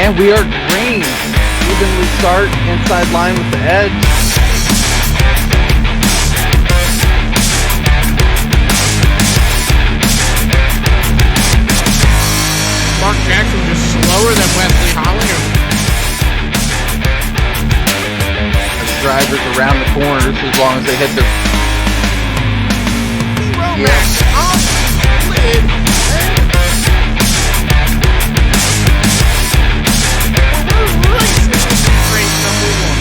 And we are green. Evenly start inside line with the edge. Mark Jackson just slower than Wesley Hollinger. Drivers around the corners as long as they hit their... Max off lid. We're racing race number 1.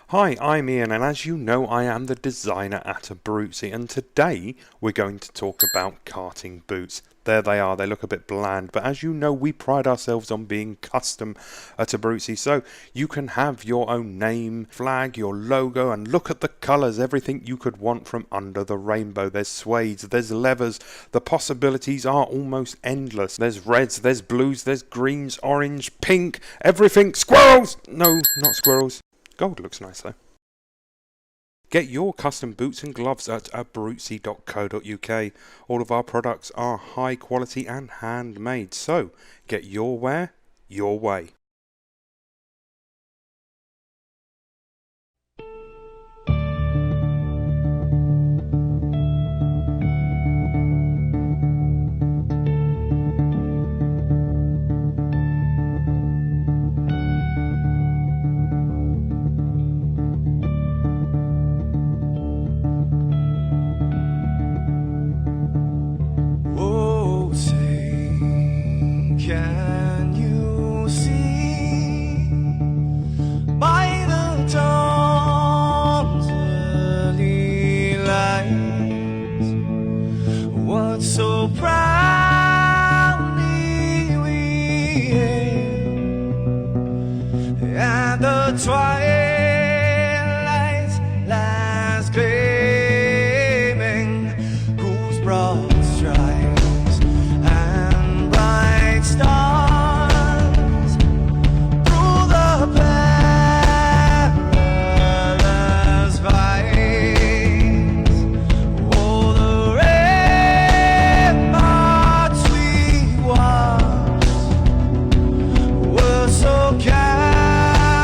Hi, I'm Ian, and as you know, I am the designer at ABRUZZI, and today we're going to talk about karting boots. There they are, they look a bit bland, but as you know, we pride ourselves on being custom at ABRUZZI, so you can have your own name, flag, your logo, and look at the colours, everything you could want from under the rainbow. There's suedes, there's leathers, the possibilities are almost endless. There's reds, there's blues, there's greens, orange, pink, everything. Squirrels! No, not squirrels. Gold looks nice though. Get your custom boots and gloves at abruzzi.co.uk. All of our products are high quality and handmade, so get your wear your way. Can you see by the dawn's early light what so proudly we hailed at the twilight's last gleaming, whose broad stripes and bright stars through the perilous fights, oh, the ramparts we watched were so gallant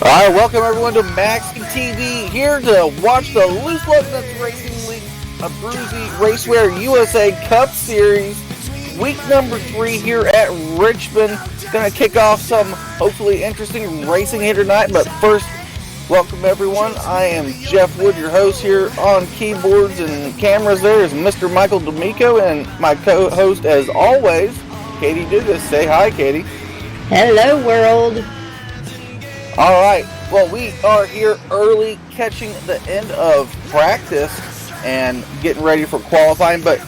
Alright, welcome everyone to MaxSpeedTV, here to watch the Loose Lug Nuts Racing League ABRUZZI RACEWEAR USA Cup Series, week number 3 here at Richmond. Gonna kick off some hopefully interesting racing here tonight, but first, welcome everyone. I am Jeff Wood, your host here on keyboards and cameras. There is Mr. Michael D'Amico and my co-host as always, Katie Dugas. Say hi, Katie. Hello, world. All right, well, we are here early, catching the end of practice and getting ready for qualifying. But,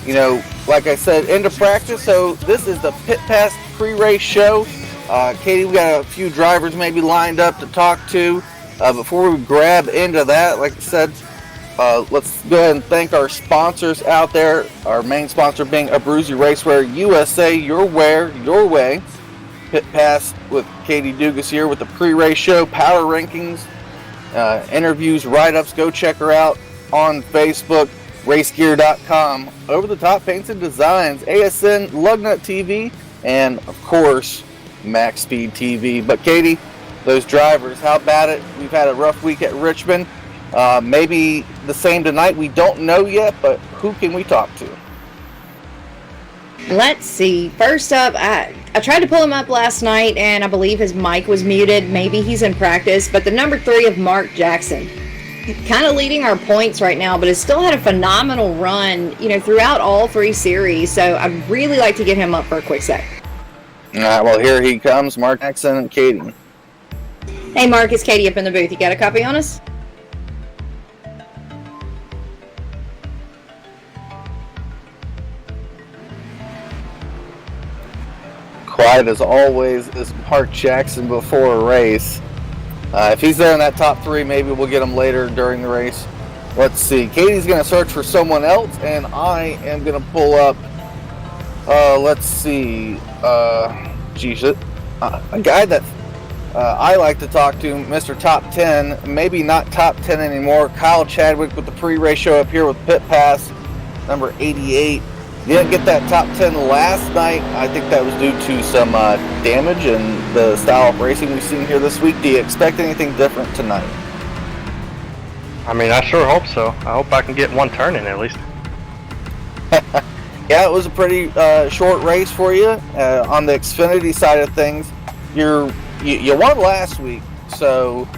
you know, like I said, end of practice, so this is the Pit Pass pre-race show. Katie, we got a few drivers maybe lined up to talk to. Before we grab into that, like I said, let's go ahead and thank our sponsors out there. Our main sponsor being ABRUZZI RACEWEAR USA, your wear, your way. Pit Pass with Katie Dugas here with the pre-race show, power rankings, interviews, write-ups. Go check her out on Facebook, racegear.com, Over the Top Paints and Designs, ASN, Lugnut TV, and of course, MaxSpeedTV. But Katie, those drivers, how about it? We've had a rough week at Richmond. Maybe the same tonight. We don't know yet, but who can we talk to? Let's see. First up, I tried to pull him up last night, and I believe his mic was muted. Maybe he's in practice, but the number 3 of Mark Jackson. Kind of leading our points right now, but has still had a phenomenal run, you know, throughout all 3 series. So I'd really like to get him up for a quick sec. All right, well, here he comes, Mark Jackson and Katie. Hey, Mark, it's Katie up in the booth. You got a copy on us? Quiet as always is Mark Jackson before a race. If he's there in that top 3, maybe we'll get him later during the race. Let's see. Katie's going to search for someone else, and I am going to pull up, let's see, a guy that I like to talk to, Mr. Top 10, maybe not top 10 anymore, Kyle Chadwick with the pre-race show up here with Pit Pass, number 88. Didn't get that top 10 last night. I think that was due to some damage and the style of racing we've seen here this week. Do you expect anything different tonight? I mean, I sure hope so. I hope I can get one turn in at least. Yeah, it was a pretty short race for you. On the Xfinity side of things, you won last week, so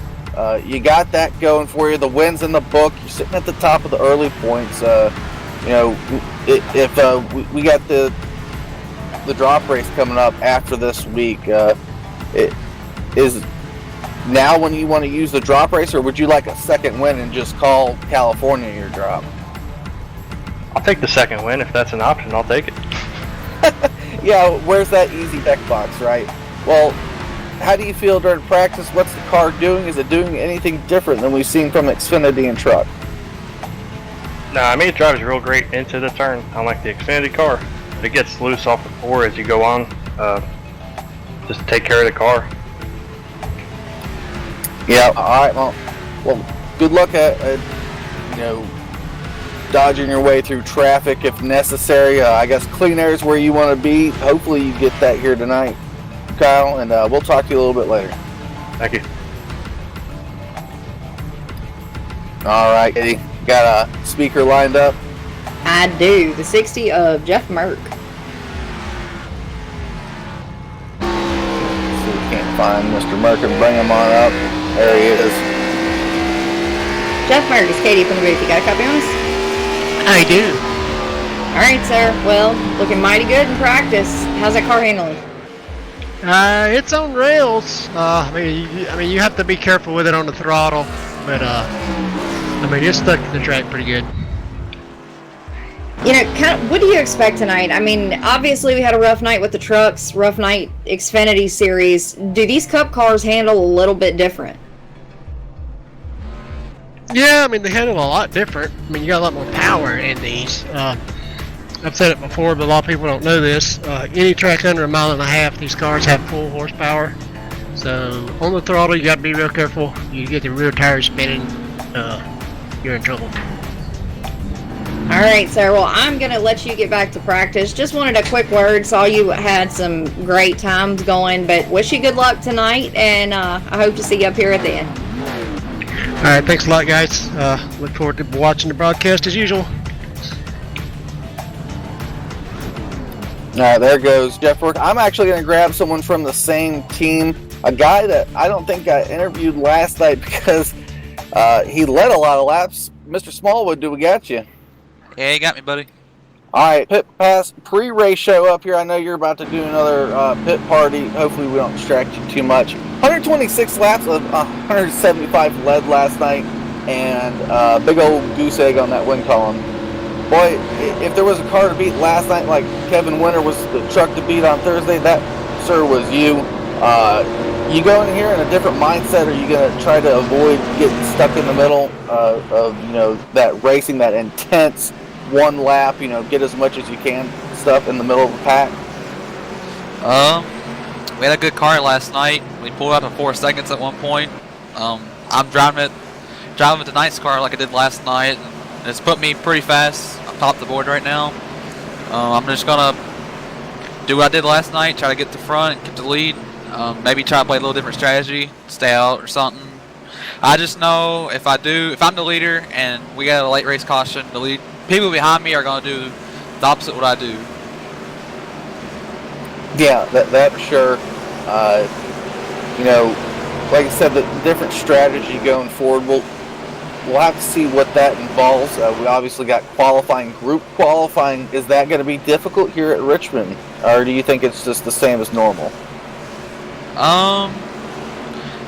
you got that going for you. The win's in the book. You're sitting at the top of the early points. You know, if we got the drop race coming up after this week, it is now when you want to use the drop race, or would you like a second win and just call California your drop? I'll take the second win if that's an option. I'll take it. Yeah, where's that easy deck box, right? Well, how do you feel during practice? What's the car doing? Is it doing anything different than we've seen from Xfinity and truck? No, I mean, it drives real great into the turn, unlike the Xfinity car. It gets loose off the 4 as you go on. Just take care of the car. Yeah, all right. Well, good luck at you know, dodging your way through traffic if necessary. I guess clean air is where you want to be. Hopefully you get that here tonight, Kyle, and we'll talk to you a little bit later. Thank you. All right, Eddie. Got a speaker lined up? I do. The 60 of Jeff Merck. So we can't find Mr. Merck and bring him on up. There he is. Jeff Merck, it's Katie from the booth. You got a copy on us? I do. All right, sir. Well, looking mighty good in practice. How's that car handling? It's on rails. I mean, you have to be careful with it on the throttle, but I mean, it's stuck to the track pretty good. You know, kind of, what do you expect tonight? I mean, obviously we had a rough night with the trucks, rough night Xfinity series. Do these Cup cars handle a little bit different? Yeah, I mean, they handle a lot different. I mean, you got a lot more power in these. I've said it before, but a lot of people don't know this. Any track under 1.5 miles, these cars have full horsepower. So on the throttle, you got to be real careful. You get the rear tires spinning, you're in trouble. All right, sir. Well, I'm going to let you get back to practice. Just wanted a quick word. Saw you had some great times going, but wish you good luck tonight, and I hope to see you up here at the end. All right, thanks a lot, guys. Look forward to watching the broadcast as usual. All right, there goes Jeff Work. I'm actually going to grab someone from the same team, a guy that I don't think I interviewed last night because he led a lot of laps. Mr. Smallwood, do we got you? Yeah, you got me, buddy. All right, pit pass pre-race show up here. I know you're about to do another pit party. Hopefully we don't distract you too much. 126 laps of 175 led last night, and big old goose egg on that wing column. Boy, if there was a car to beat last night like Kevin Winter was the truck to beat on Thursday, that, sir, was you. You go in here in a different mindset, or are you going to try to avoid getting stuck in the middle of that racing, that intense one lap, get as much as you can stuff in the middle of the pack? We had a good car last night. We pulled out to 4 seconds at one point. I'm driving tonight's car like I did last night. And it's put me pretty fast. I'm top of the board right now. I'm just gonna do what I did last night. Try to get to the front and get the lead. Maybe try to play a little different strategy, stay out or something. I just know if I'm the leader and we got a late race caution, the lead people behind me are gonna do the opposite of what I do. Yeah, that for sure. Like I said, the different strategy going forward. We'll have to see what that involves. We obviously got group qualifying. Is that going to be difficult here at Richmond, or do you think it's just the same as normal?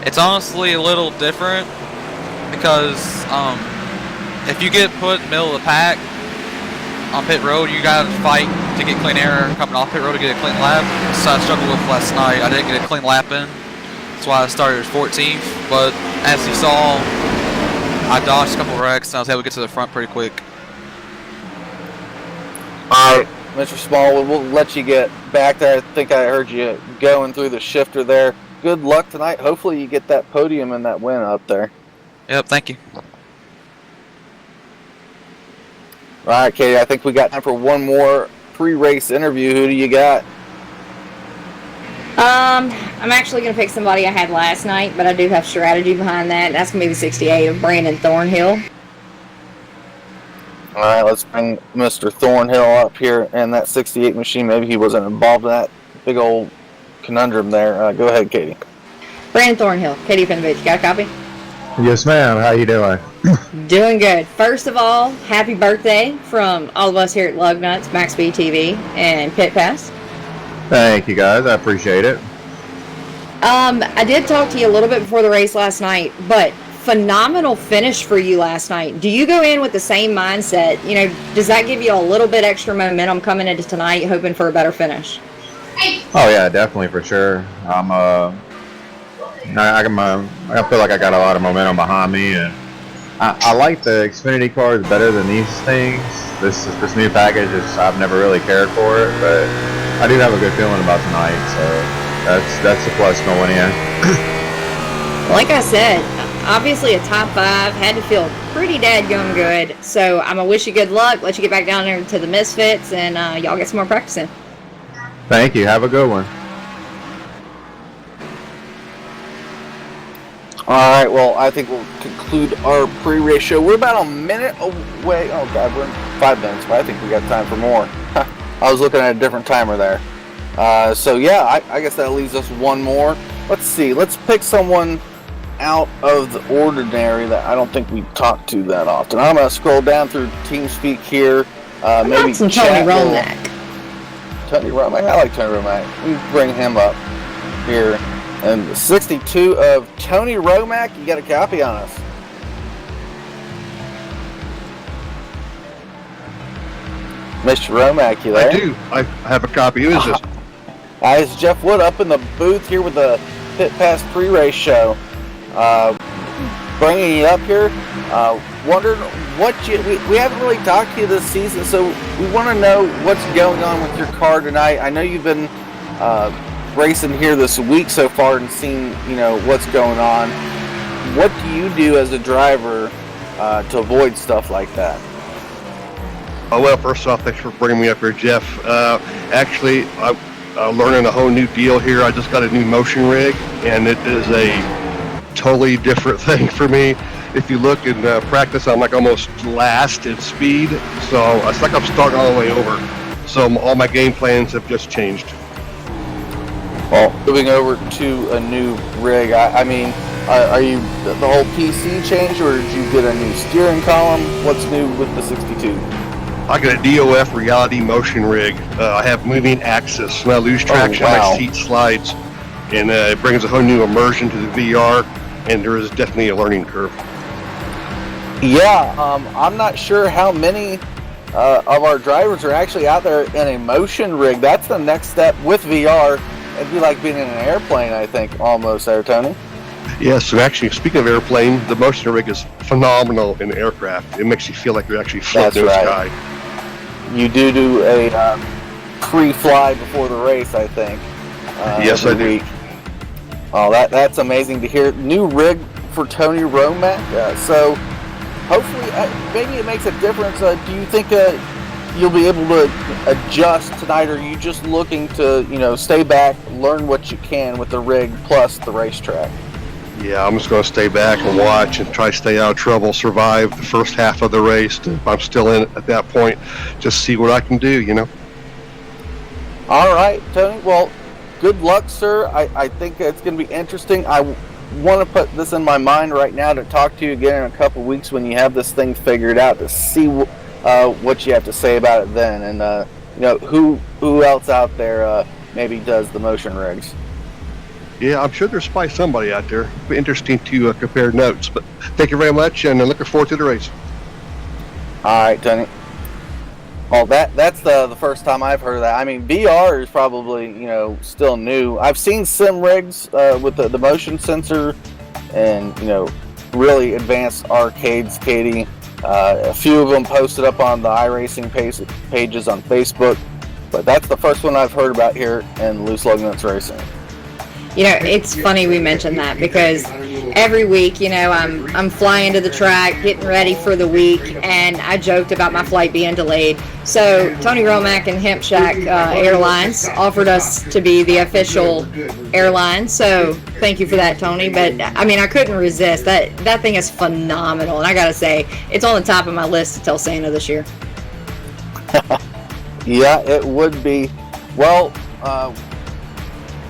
It's honestly a little different because if you get put in the middle of the pack on pit road, you gotta fight to get clean air coming off pit road to get a clean lap. So I struggled with last night. I didn't get a clean lap in. That's why I started as 14th. But as you saw, I dodged a couple wrecks and I was able to get to the front pretty quick. All right, Mr. Smallwood, we'll let you get back there. I think I heard you going through the shifter there. Good luck tonight. Hopefully you get that podium and that win up there. Yep, thank you. All right, Katie, I think we got time for one more pre-race interview. Who do you got? I'm actually going to pick somebody I had last night, but I do have strategy behind that. That's going to be the 68 of Brandon Thornhill. All right, let's bring Mr. Thornhill up here in that 68 machine. Maybe he wasn't involved in that big old conundrum there. Go ahead, Katie. Brandon Thornhill, Katie Finovich. Got a copy? Yes, ma'am. How you doing? Doing good. First of all, happy birthday from all of us here at Lugnuts, MaxSpeedTV, and Pit Pass. Thank you, guys. I appreciate it. I did talk to you a little bit before the race last night, but phenomenal finish for you last night. Do you go in with the same mindset? Does that give you a little bit extra momentum coming into tonight, hoping for a better finish? Oh yeah, definitely for sure. I feel like I got a lot of momentum behind me, and I like the Xfinity cars better than these things. This new package I've never really cared for it, but I do have a good feeling about tonight, so that's the plus going in. Like I said, obviously a top 5, had to feel pretty dadgum good, so I'm gonna wish you good luck, let you get back down there to the Misfits, and y'all get some more practice in. Thank you. Have a good one. All right, well, I think we'll conclude our pre-race show. We're about a minute away. Oh, God, we're in 5 minutes, but I think we got time for more. I was looking at a different timer there. So, yeah, I guess that leaves us one more. Let's see. Let's pick someone out of the ordinary that I don't think we talk to that often. I'm going to scroll down through TeamSpeak here. Maybe some Tony Romack. Tony Romack. I like Tony Romack. We bring him up here. And 62 of Tony Romack, you got a copy on us. Mr. Romack, you there? I do. I have a copy. Who is this? It's Jeff Wood up in the booth here with the Pit Pass pre-race show. Bringing you up here. Wondering what we haven't really talked to you this season, so we want to know what's going on with your car tonight. I know you've been racing here this week so far and seeing what's going on. What do you do as a driver to avoid stuff like that? Oh, well, first off, thanks for bringing me up here, Jeff. Actually, I'm learning a whole new deal here. I just got a new motion rig, and it is a totally different thing for me. If you look in practice, I'm like almost last in speed, so it's like I'm starting all the way over. So all my game plans have just changed. Well, moving over to a new rig, I mean, are you the whole PC changed, or did you get a new steering column? What's new with the 62? I got a DOF reality motion rig. I have moving axis. When I lose traction, wow. my seat slides, and it brings a whole new immersion to the VR, and there is definitely a learning curve. Yeah, I'm not sure how many of our drivers are actually out there in a motion rig. That's the next step with VR. It'd be like being in an airplane, I think, almost there, Tony. Yeah, so actually, speaking of airplane, the motion rig is phenomenal in aircraft. It makes you feel like you're actually floating in the sky. You do a pre-fly before the race, I think. Yes, I do. Week. Oh, that's amazing to hear. New rig for Tony Romack. So hopefully, maybe it makes a difference. Do you think you'll be able to adjust tonight, or are you just looking to, stay back, learn what you can with the rig plus the racetrack? Yeah, I'm just going to stay back and watch and try to stay out of trouble, survive the first half of the race. If I'm still in it at that point, just see what I can do, All right, Tony. Well, good luck, sir. I think it's going to be interesting. I want to put this in my mind right now to talk to you again in a couple weeks when you have this thing figured out, to see what you have to say about it then, and who else out there maybe does the motion rigs. Yeah, I'm sure there's probably somebody out there. It'll be interesting to compare notes. But thank you very much, and I'm looking forward to the race. All right, Tony. Well, that's the first time I've heard of that. I mean, VR is probably still new. I've seen sim rigs with the motion sensor, and really advanced arcades, Katie. A few of them posted up on the iRacing pages on Facebook, but that's the first one I've heard about here in Loose Lug Nuts Racing. It's funny we mentioned that, because every week, I'm flying to the track, getting ready for the week, and I joked about my flight being delayed. So Tony Romack and Hemp Shack Airlines offered us to be the official airline. So thank you for that, Tony. But I mean, I couldn't resist. That thing is phenomenal, and I gotta say, it's on the top of my list to tell Santa this year. Yeah, it would be. Well,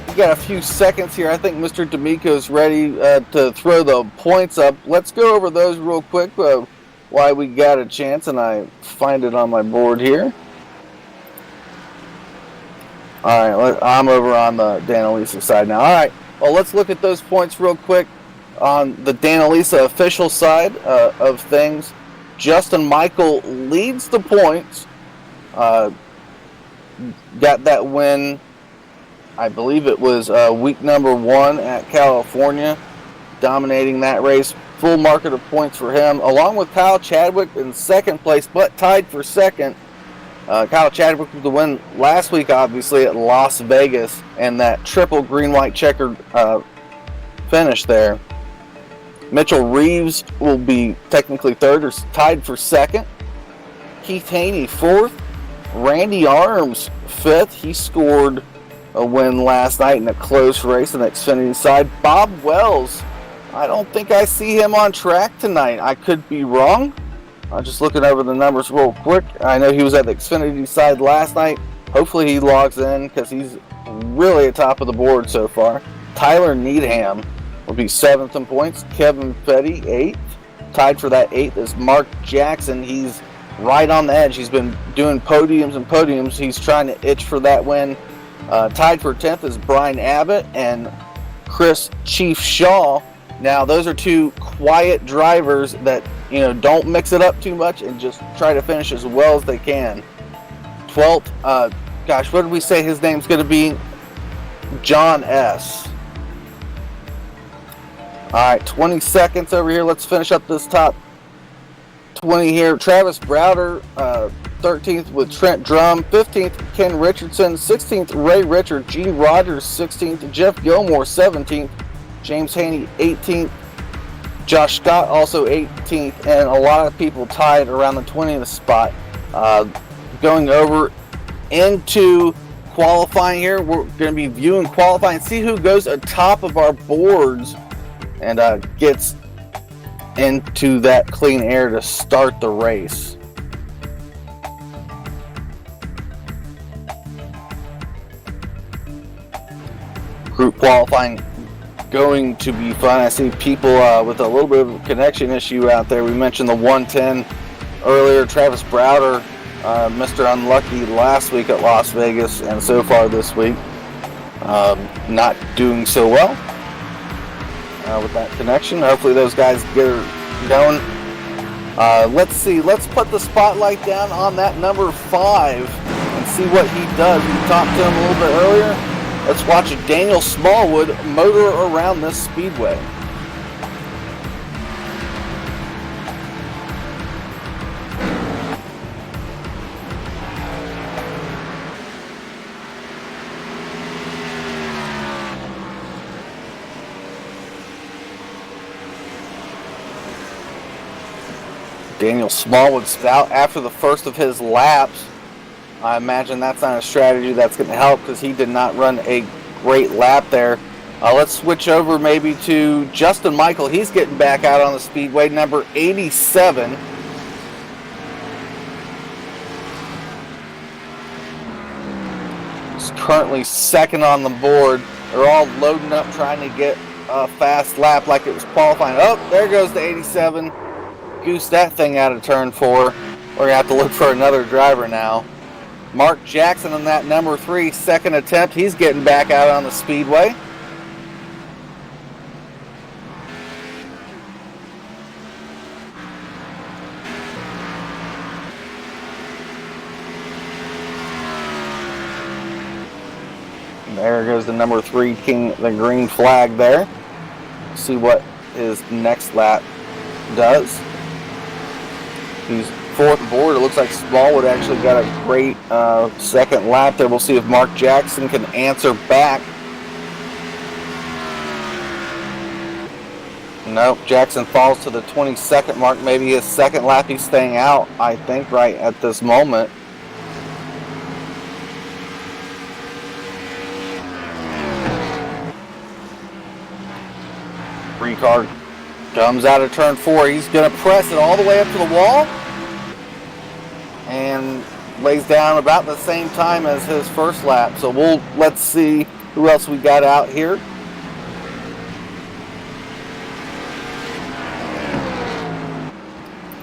we got a few seconds here. I think Mr. D'Amico's ready to throw the points up. Let's go over those real quick while we got a chance, and I find it on my board here. All right, I'm over on the Danalisa side now. All right, well, let's look at those points real quick. On the Danalisa official side of things, Justin Michael leads the points. Got that win, I believe it was week number 1 at California, dominating that race. Full market of points for him, along with Kyle Chadwick in second place, but tied for second. Kyle Chadwick with the win last week, obviously, at Las Vegas, and that triple green-white checkered finish there. Mitchell Reeves will be technically third, or tied for second. Keith Haney fourth. Randy Arms fifth. He scored a win last night in a close race on the Xfinity side. Bob Wells, I don't think I see him on track tonight. I could be wrong. I'm just looking over the numbers real quick. I know he was at the Xfinity side last night. Hopefully he logs in, because he's really at top of the board so far. Tyler Needham will be 7th in points. Kevin Fetty 8th. Tied for that 8th is Mark Jackson. He's right on the edge. He's been doing podiums and podiums. He's trying to itch for that win. Tied for 10th is Brian Abbott and Chris Chief Shaw. Now, those are two quiet drivers that, don't mix it up too much and just try to finish as well as they can. 12th, what did we say his name's going to be? John S. All right, 20 seconds over here. Let's finish up this top 20 here. Travis Browder, 13th with Trent Drum. 15th, Ken Richardson. 16th, Ray Richard. G. Rogers, 16th. Jeff Gilmore, 17th. James Haney, 18th. Josh Scott, also 18th. And a lot of people tied around the 20th spot. Going over into qualifying here, we're going to be viewing qualifying, see who goes atop of our boards and gets into that clean air to start the race. Group qualifying going to be fun. I see people with a little bit of a connection issue out there. We mentioned the 110 earlier. Travis Browder, Mr. Unlucky last week at Las Vegas, and so far this week, not doing so well with that connection. Hopefully those guys get her going. Let's see. Let's put the spotlight down on that number 5 and see what he does. We talked to him a little bit earlier. Let's watch Daniel Smallwood motor around this speedway. Daniel Smallwood's out after the first of his laps. I imagine that's not a strategy that's going to help because he did not run a great lap there. Let's switch over maybe to Justin Michael. He's getting back out on the speedway, number 87. He's currently second on the board. They're all loading up trying to get a fast lap like it was qualifying. Oh, there goes the 87. Goose that thing out of turn 4. We're going to have to look for another driver now. Mark Jackson on that number 3, second attempt. He's getting back out on the speedway. And there goes the number 3 King, the green flag there. See what his next lap does. He's fourth board. It looks like Smallwood actually got a great second lap there. We'll see if Mark Jackson can answer back. Nope, Jackson falls to the 22nd mark. Maybe his second lap. He's staying out, I think, right at this moment. Ricard comes out of turn 4. He's going to press it all the way up to the wall and lays down about the same time as his first lap. So let's see who else we got out here.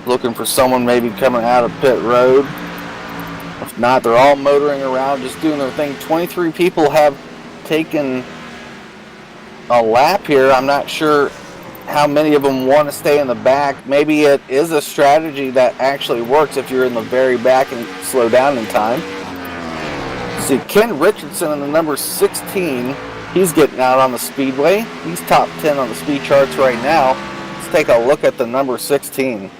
Looking for someone maybe coming out of pit road. If not, they're all motoring around, just doing their thing. 23 people have taken a lap here. I'm not sure how many of them want to stay in the back. Maybe it is a strategy that actually works if you're in the very back and slow down in time. See, Ken Richardson in the number 16, he's getting out on the speedway. He's top 10 on the speed charts right now. Let's take a look at the number 16.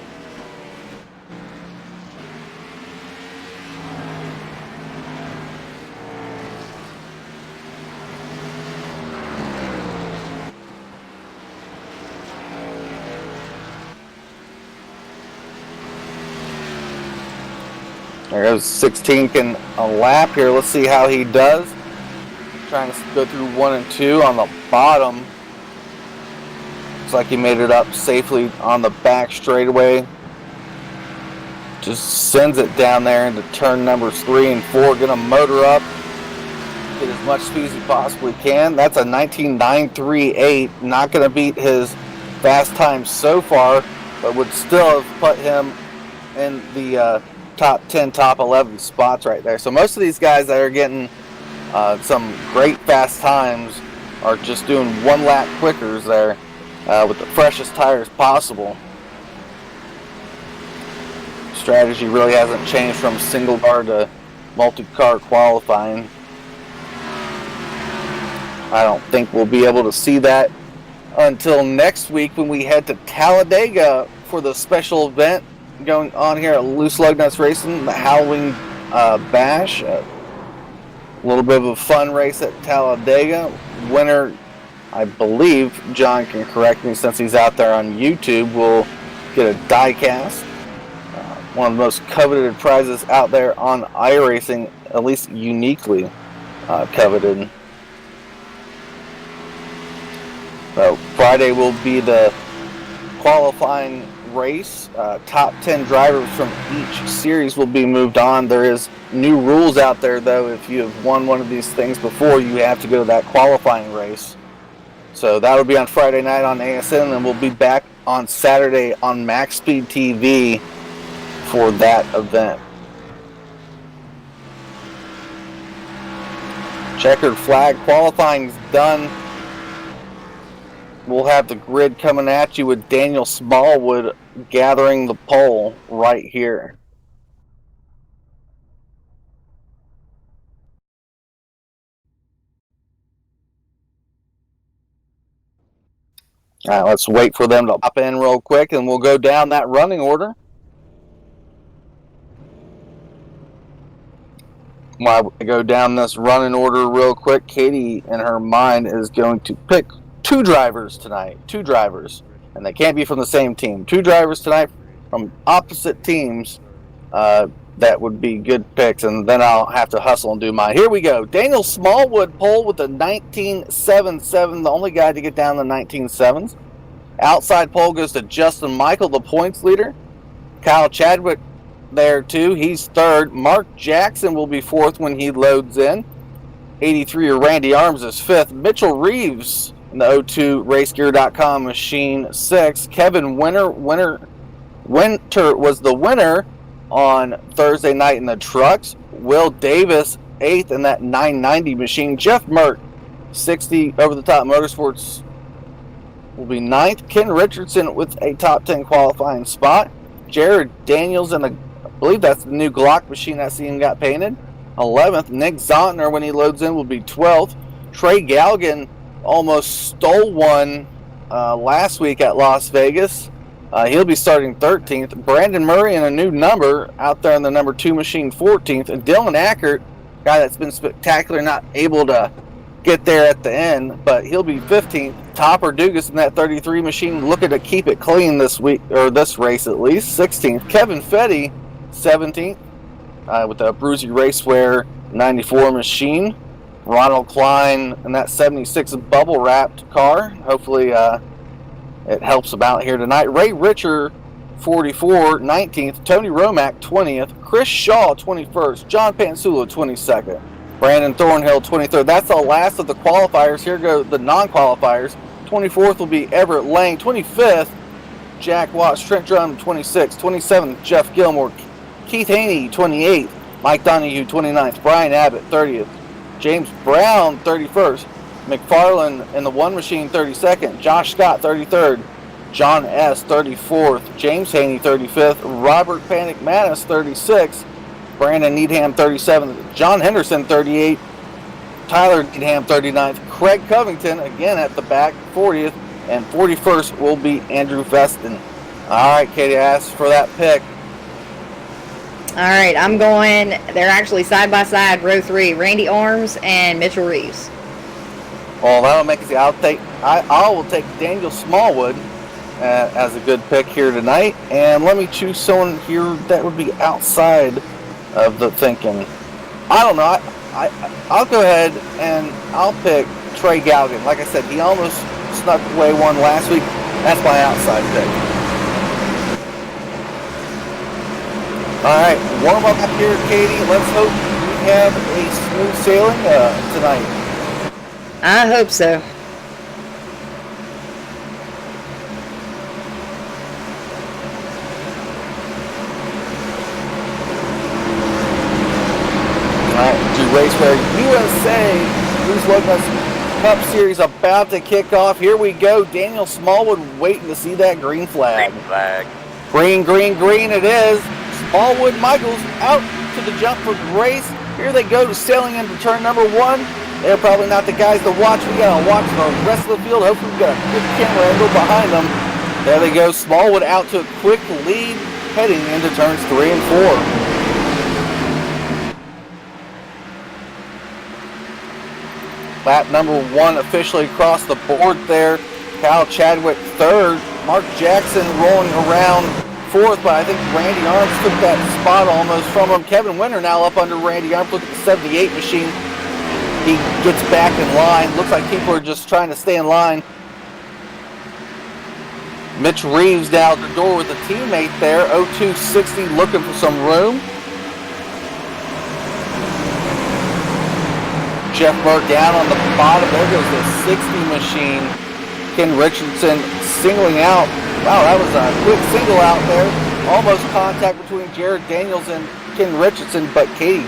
There goes 16 can a lap here. Let's see how he does. Trying to go through 1 and 2 on the bottom. Looks like he made it up safely on the back straightaway. Just sends it down there into turn number 3 and 4. Gonna motor up. Get as much speed as he possibly can. That's a 19.938. Not gonna beat his fast time so far, but would still have put him in the top 10, top 11 spots right there. So most of these guys that are getting some great fast times are just doing 1 lap quickers there with the freshest tires possible. Strategy really hasn't changed from single car to multi-car qualifying. I don't think we'll be able to see that until next week when we head to Talladega for the special event going on here at Loose Lug Nuts Racing, the Halloween Bash. A little bit of a fun race at Talladega. Winner, I believe, John can correct me since he's out there on YouTube, will get a die cast. one of the most coveted prizes out there on iRacing, at least uniquely coveted. So Friday will be the qualifying race. Top 10 drivers from each series will be moved on. There is new rules out there, though. If you have won one of these things before, you have to go to that qualifying race. So that will be on Friday night on ASN, and we'll be back on Saturday on MaxSpeedTV for that event. Checkered flag qualifying is done. We'll have the grid coming at you with Daniel Smallwood gathering the pole right here. All right, let's wait for them to pop in real quick, and we'll go down that running order. While we go down this running order real quick, Katie, in her mind, is going to pick 2 drivers tonight. 2 drivers. And they can't be from the same team. 2 drivers tonight from opposite teams. That would be good picks, and then I'll have to hustle and do mine. Here we go. Daniel Smallwood pole with the 19.77, the only guy to get down the 19.7s. Outside pole goes to Justin Michael, the points leader. Kyle Chadwick there too. He's 3rd. Mark Jackson will be 4th when he loads in. 83er Randy Arms is 5th. Mitchell Reeves in the 02 RaceGear.com machine 6th. Kevin Winter was the winner on Thursday night in the trucks. Will Davis 8th in that 990 machine. Jeff Mert 60 over the top motorsports will be 9th. Ken Richardson with a top 10 qualifying spot. Jared Daniels in the, I believe that's the new Glock machine that scene got painted, 11th. Nick Zontner when he loads in will be 12th. Trey Galgan almost stole one last week at Las Vegas. He'll be starting 13th. Brandon Murray in a new number out there in the number 2 machine 14th. And Dylan Ackert, guy that's been spectacular, not able to get there at the end, but he'll be 15th. Topper Dugas in that 33 machine looking to keep it clean this week, or this race at least, 16th. Kevin Fetty 17th with the ABRUZZI RACEWEAR 94 machine. Ronald Klein in that 76 bubble wrapped car. Hopefully it helps about here tonight. Ray Richer 44 19th. Tony Romack 20th. Chris Shaw 21st. John Pansula 22nd. Brandon Thornhill 23rd. That's the last of the qualifiers. Here go the non-qualifiers. 24th will be Everett Lang. 25th, Jack Watts. Trent Drum 26th. 27th, Jeff Gilmore. Keith Haney 28th. Mike Donahue 29th. Brian Abbott 30th. James Brown 31st. McFarland in the 1 machine 32nd. Josh Scott 33rd. John S. 34th. James Haney 35th. Robert Panic Mattis 36th. Brandon Needham 37th. John Henderson 38th. Tyler Needham 39th. Craig Covington again at the back 40th. And 41st will be Andrew Veston. All right, Katie, I asked for that pick. All right, I'm going, they're actually side by side, row 3, Randy Arms and Mitchell Reeves. Well, that'll make it. I will take Daniel Smallwood as a good pick here tonight. And let me choose someone here that would be outside of the thinking. I don't know. I'll go ahead and I'll pick Trey Galgan. Like I said, he almost snuck away one last week. That's my outside pick. All right, warm up here, Katie. Let's hope we have a smooth sailing tonight. I hope so. Alright, to RACEWEAR USA, Bruce Logan's Cup Series about to kick off. Here we go. Daniel Smallwood waiting to see that green flag. Green flag. Green, green, green it is. Smallwood Michaels out to the jump for Grace. Here they go to sailing into turn number 1. They're probably not the guys to watch. We gotta watch the rest of the field. Hopefully we got a good camera angle behind them. There they go. Smallwood out to a quick lead heading into turns 3 and 4. Lap number 1 officially across the board there. Kyle Chadwick 3rd. Mark Jackson rolling around fourth, but I think Randy Arms took that spot almost from him. Kevin Winter now up under Randy Arms. Look at the 78 machine. He gets back in line. Looks like people are just trying to stay in line. Mitch Reeves down the door with a teammate there. 0260 looking for some room. Jeff Burke down on the bottom. There goes the 60 machine. Ken Richardson singling out. Wow, that was a quick single out there. Almost contact between Jared Daniels and Ken Richardson, but Katie,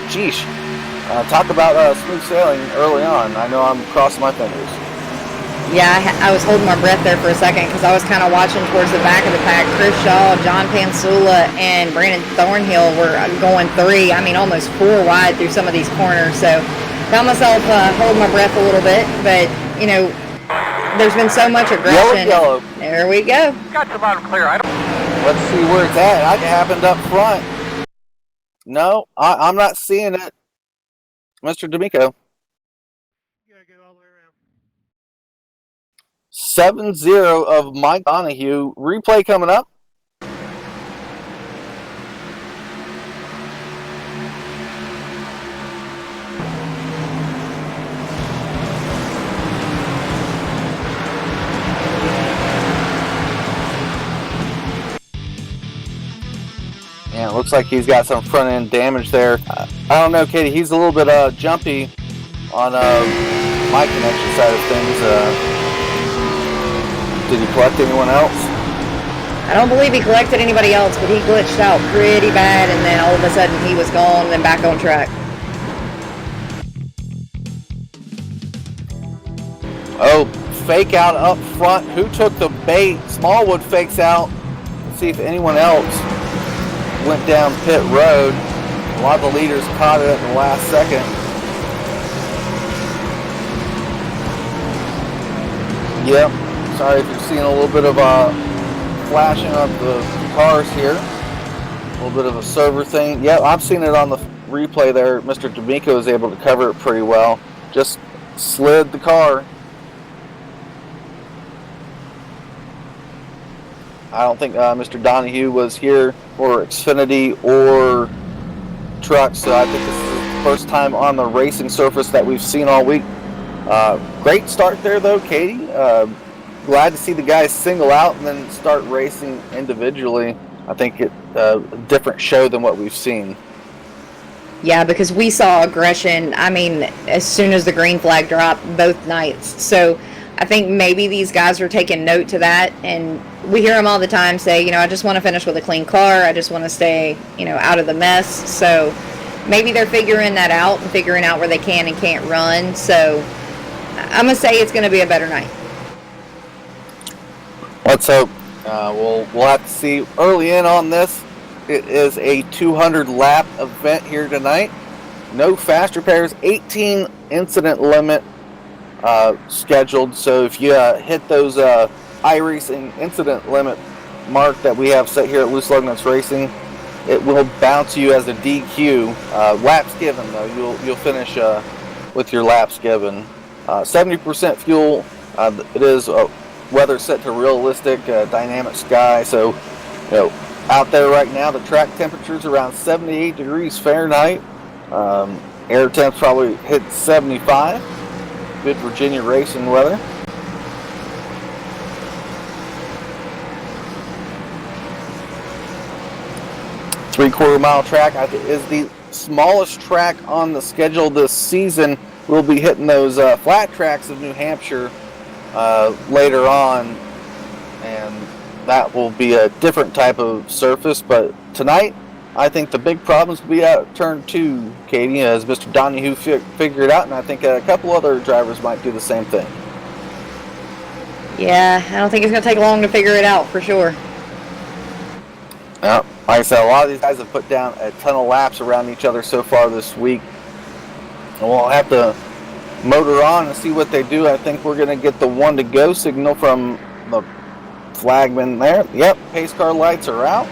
geesh. Talk about smooth sailing early on. I know I'm crossing my fingers. Yeah, I was holding my breath there for a second because I was kind of watching towards the back of the pack. Chris Shaw, John Pansula, and Brandon Thornhill were going 3, I mean almost 4 wide through some of these corners. So found myself holding my breath a little bit, but you know, there's been so much aggression. Yellow. There we go. Got the bottom clear. Let's see where it's at. It happened up front. No, I'm not seeing it. Mr. D'Amico. 7-0 of Mike Donahue. Replay coming up. Yeah, it looks like he's got some front end damage there. I don't know, Katie. He's a little bit jumpy on my connection side of things. Did he collect anyone else? I don't believe he collected anybody else, but he glitched out pretty bad, and then all of a sudden he was gone and then back on track. Oh, fake out up front. Who took the bait? Smallwood fakes out. Let's see if anyone else went down pit road. A lot of the leaders caught it at the last second. Yep. Sorry if you're seeing a little bit of flashing of the cars here. A little bit of a server thing. Yeah, I'm seeing it on the replay there. Mr. D'Amico is able to cover it pretty well. Just slid the car. I don't think Mr. Donahue was here for Xfinity or truck, so I think this is the first time on the racing surface that we've seen all week. Great start there, though, Katie. Glad to see the guys single out and then start racing individually. I think it's a different show than what we've seen. Yeah, because we saw aggression, I mean, as soon as the green flag dropped both nights. So I think maybe these guys are taking note to that, and we hear them all the time say, you know, I just want to finish with a clean car. I just want to stay, you know, out of the mess. So maybe they're figuring that out and figuring out where they can and can't run. So I'm going to say it's going to be a better night. Let's hope. We'll have to see early in on this. It is a 200 lap event here tonight. No fast repairs. 18 incident limit scheduled. So if you hit those iRacing incident limit mark that we have set here at Loose Lug Nuts Racing, it will bounce you as a DQ. Laps given though, you'll finish with your laps given. 70% fuel. It is weather set to realistic dynamic sky. So, you know, out there right now, the track temperature's around 78 degrees Fahrenheit. Air temps probably hit 75. Good Virginia racing weather. Three-quarter mile track is the smallest track on the schedule this season. We'll be hitting those flat tracks of New Hampshire later on, and that will be a different type of surface. But tonight, I think the big problems will be at turn 2, Katie, as Mr. Donahue figured out, and I think a couple other drivers might do the same thing. Yeah, I don't think it's going to take long to figure it out, for sure. Like I said, a lot of these guys have put down a ton of laps around each other so far this week. And we'll have to motor on and see what they do. I think we're going to get the 1 to go signal from the flagman there. Yep, pace car lights are out.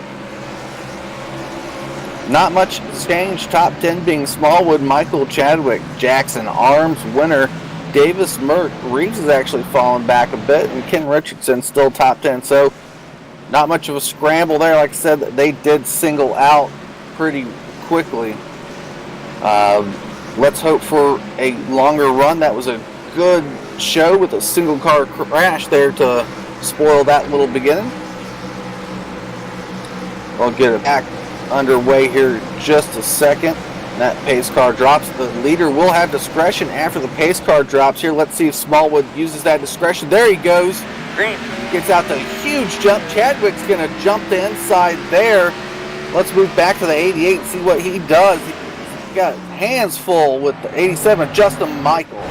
Not much change. Top 10 being Smallwood, Michael, Chadwick, Jackson, Arms, Winter, Davis, Merck. Reeves has actually fallen back a bit, and Ken Richardson still top 10. So Not much of a scramble there. Like I said, they did single out pretty quickly. Let's hope for a longer run. That was a good show with a single car crash there to spoil that little beginning. We'll get it back underway here in just a second. That pace car drops. The leader will have discretion after the pace car drops here. Let's see if Smallwood uses that discretion. There he goes. Green gets out the huge jump. Chadwick's going to jump the inside there. Let's move back to the 88 and see what he does. He's got hands full with the 87, Justin Michael.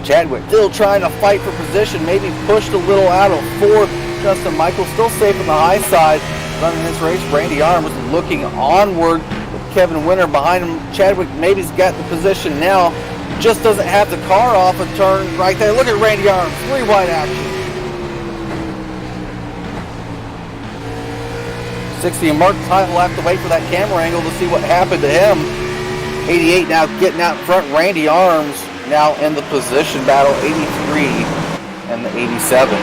Chadwick still trying to fight for position, maybe pushed a little out of fourth. Justin Michael still safe on the high side, running this race. Randy Arms looking onward with Kevin Winter behind him. Chadwick maybe's got the position now, just doesn't have the car off a turn right there. Look at Randy Arms, 3 wide action. 60 and Mark Time will have to wait for that camera angle to see what happened to him. 88 now getting out in front. Randy Arms now in the position battle, 83 and the 87.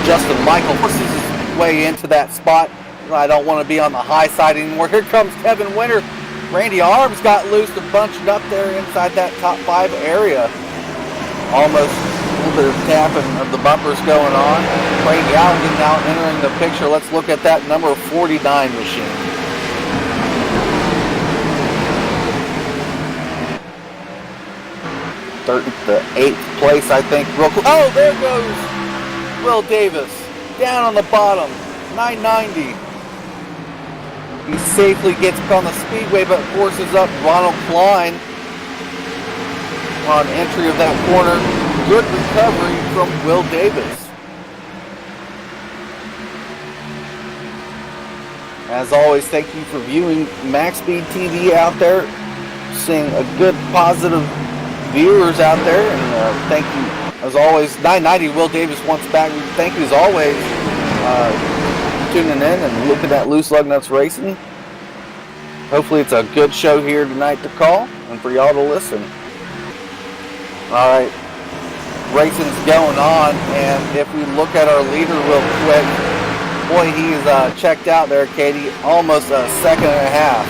Justin Michael forces his way into that spot. I don't want to be on the high side anymore. Here comes Kevin Winter. Randy Arms got loose and bunched up there inside that top 5 area. Almost a little bit of tapping of the bumpers going on. Craig Galligan now entering the picture. Let's look at that number 49 machine. Third to 8th place, I think. Real cool. Oh, there goes Will Davis down on the bottom, 990. He safely gets on the speedway, but forces up Ronald Klein on entry of that corner. Good recovery from Will Davis. As always, thank you for viewing MaxSpeedTV out there. Seeing a good, positive viewers out there, and thank you as always. 990 Will Davis once back. Thank you as always tuning in and looking at Loose Lug Nuts Racing. Hopefully it's a good show here tonight to call and for y'all to listen. Alright, racing's going on, and if we look at our leader real quick, boy, he's checked out there, Katie, almost a second and a half.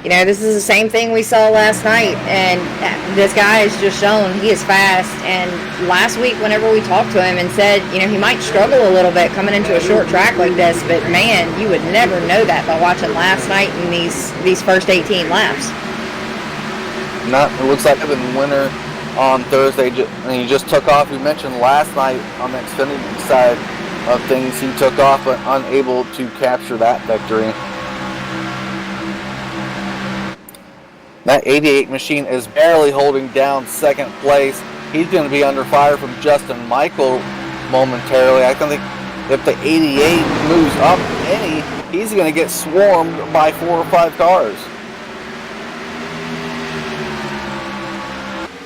You know, this is the same thing we saw last night, and this guy has just shown he is fast. And last week, whenever we talked to him and said, you know, he might struggle a little bit coming into a short track like this, but man, you would never know that by watching last night and these first 18 laps. It looks like Kevin Winter on Thursday, and he just took off. We mentioned last night on the Xfinity side of things, he took off but unable to capture that victory. That 88 machine is barely holding down second place. He's going to be under fire from Justin Michael momentarily. I think if the 88 moves up any, he's going to get swarmed by 4 or 5 cars.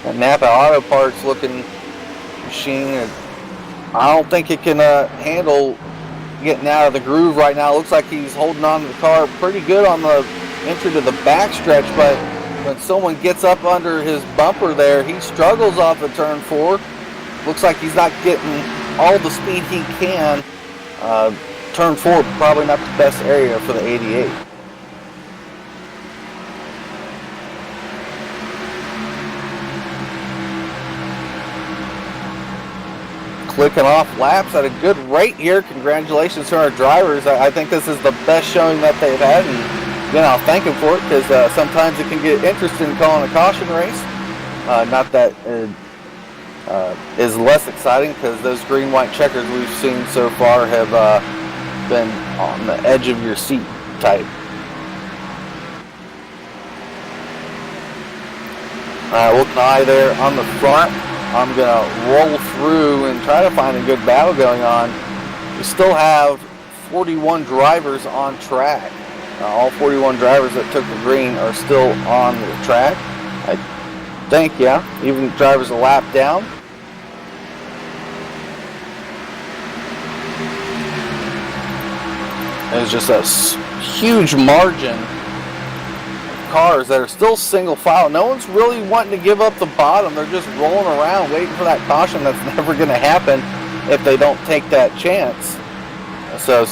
That Napa Auto Parts looking machine, I don't think it can handle getting out of the groove right now. It looks like he's holding on to the car pretty good on the entry to the backstretch, but when someone gets up under his bumper there, he struggles off of turn 4. Looks like he's not getting all the speed he can. Turn 4, probably not the best area for the 88. Clicking off laps at a good rate here. Congratulations to our drivers. I think this is the best showing that they've had. And again, I'll thank him for it, because sometimes it can get interesting calling a caution race. Not that it is less exciting, because those green-white checkers we've seen so far have been on the edge of your seat type. We'll tie there on the front. I'm going to roll through and try to find a good battle going on. We still have 41 drivers on track. All 41 drivers that took the green are still on the track. I think, yeah. Even drivers a lap down. There's just a huge margin of cars that are still single file. No one's really wanting to give up the bottom. They're just rolling around waiting for that caution that's never going to happen if they don't take that chance. So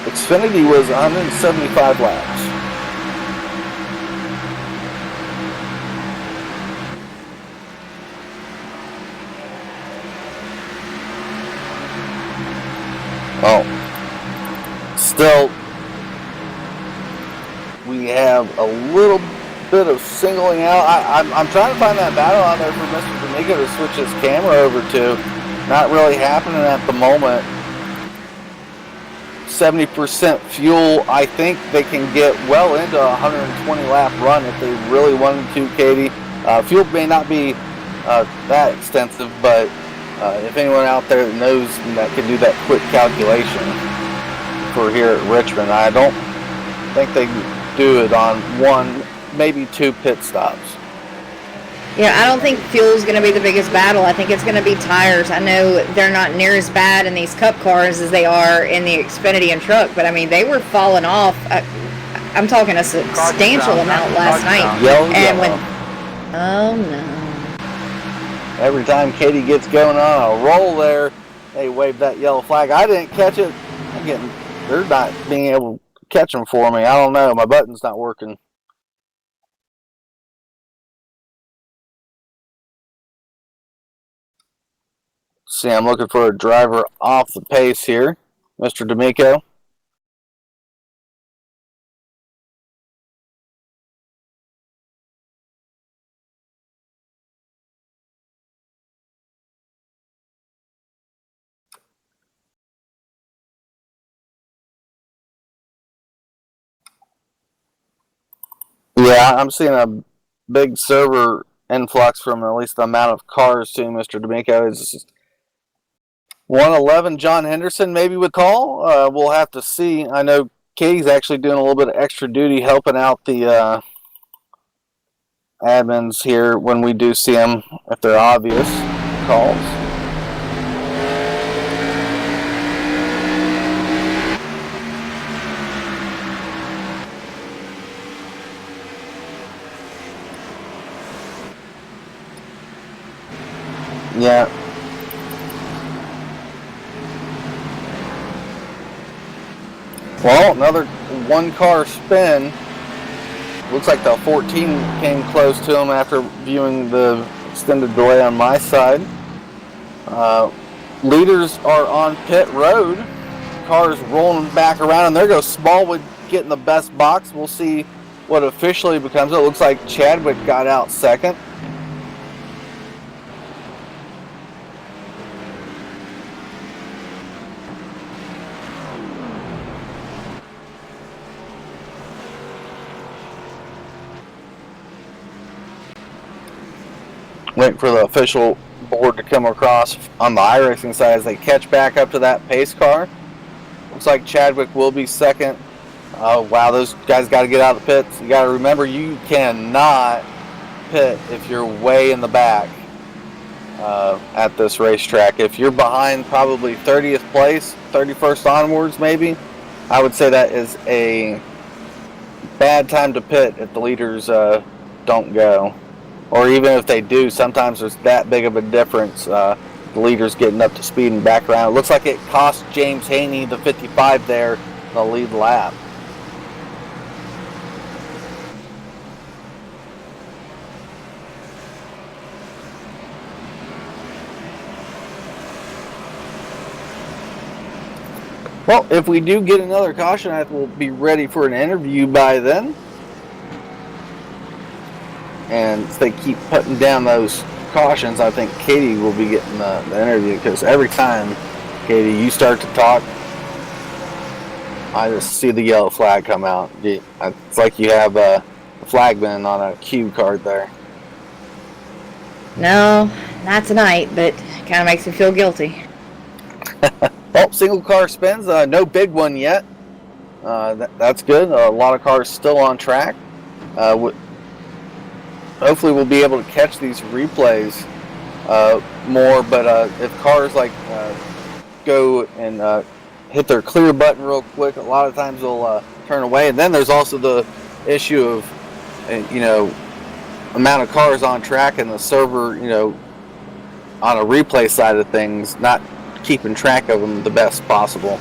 Xfinity was 175 laps. Oh, still, we have a little bit of singling out. I'm trying to find that battle out there for Mr. D'Amico to switch his camera over to. Not really happening at the moment. 70% fuel. I think they can get well into a 120 lap run if they really wanted to, Katie. Fuel may not be that extensive, but if anyone out there that knows that can do that quick calculation for here at Richmond, I don't think they can do it on one, maybe two pit stops. Yeah, I don't think fuel's going to be the biggest battle. I think it's going to be tires. I know they're not near as bad in these Cup cars as they are in the Xfinity and truck, but I mean, they were falling off. I'm talking a substantial amount last night. Oh no. Every time Katie gets going on a roll there, they wave that yellow flag. I didn't catch it. They're not being able to catch them for me. I don't know. My button's not working. See, I'm looking for a driver off the pace here. Mr. D'Amico. Yeah, I'm seeing a big server influx from at least the amount of cars to Mr. D'Amico. Is 111 John Henderson maybe would call. We'll have to see. I know Katie's actually doing a little bit of extra duty helping out the admins here when we do see them, if they're obvious calls. Yeah. Well, another one-car spin. Looks like the 14 came close to him after viewing the extended delay on my side. Leaders are on pit road. Cars rolling back around, and there goes Smallwood getting the best box. We'll see what officially becomes it. Looks like Chadwick got out second. Waiting for the official board to come across on the iRacing side as they catch back up to that pace car. Looks like Chadwick will be second. Oh, wow, those guys got to get out of the pits. You got to remember, you cannot pit if you're way in the back at this racetrack. If you're behind probably 30th place, 31st onwards maybe, I would say that is a bad time to pit if the leaders don't go. Or even if they do, sometimes there's that big of a difference. The leaders getting up to speed and back around. It looks like it cost James Haney, the 55 there, the lead lap. Well, if we do get another caution, I will be ready for an interview by then. And if they keep putting down those cautions, I think Katie will be getting the interview, because every time, Katie, you start to talk, I just see the yellow flag come out. It's like you have a flagman on a cue card there. No, not tonight, but it kind of makes me feel guilty. Well, single car spins, no big one yet. That's good. A lot of cars still on track. Hopefully we'll be able to catch these replays more, but if cars like go and hit their clear button real quick. A lot of times they'll turn away. And then there's also the issue of, amount of cars on track and the server, on a replay side of things, not keeping track of them the best possible.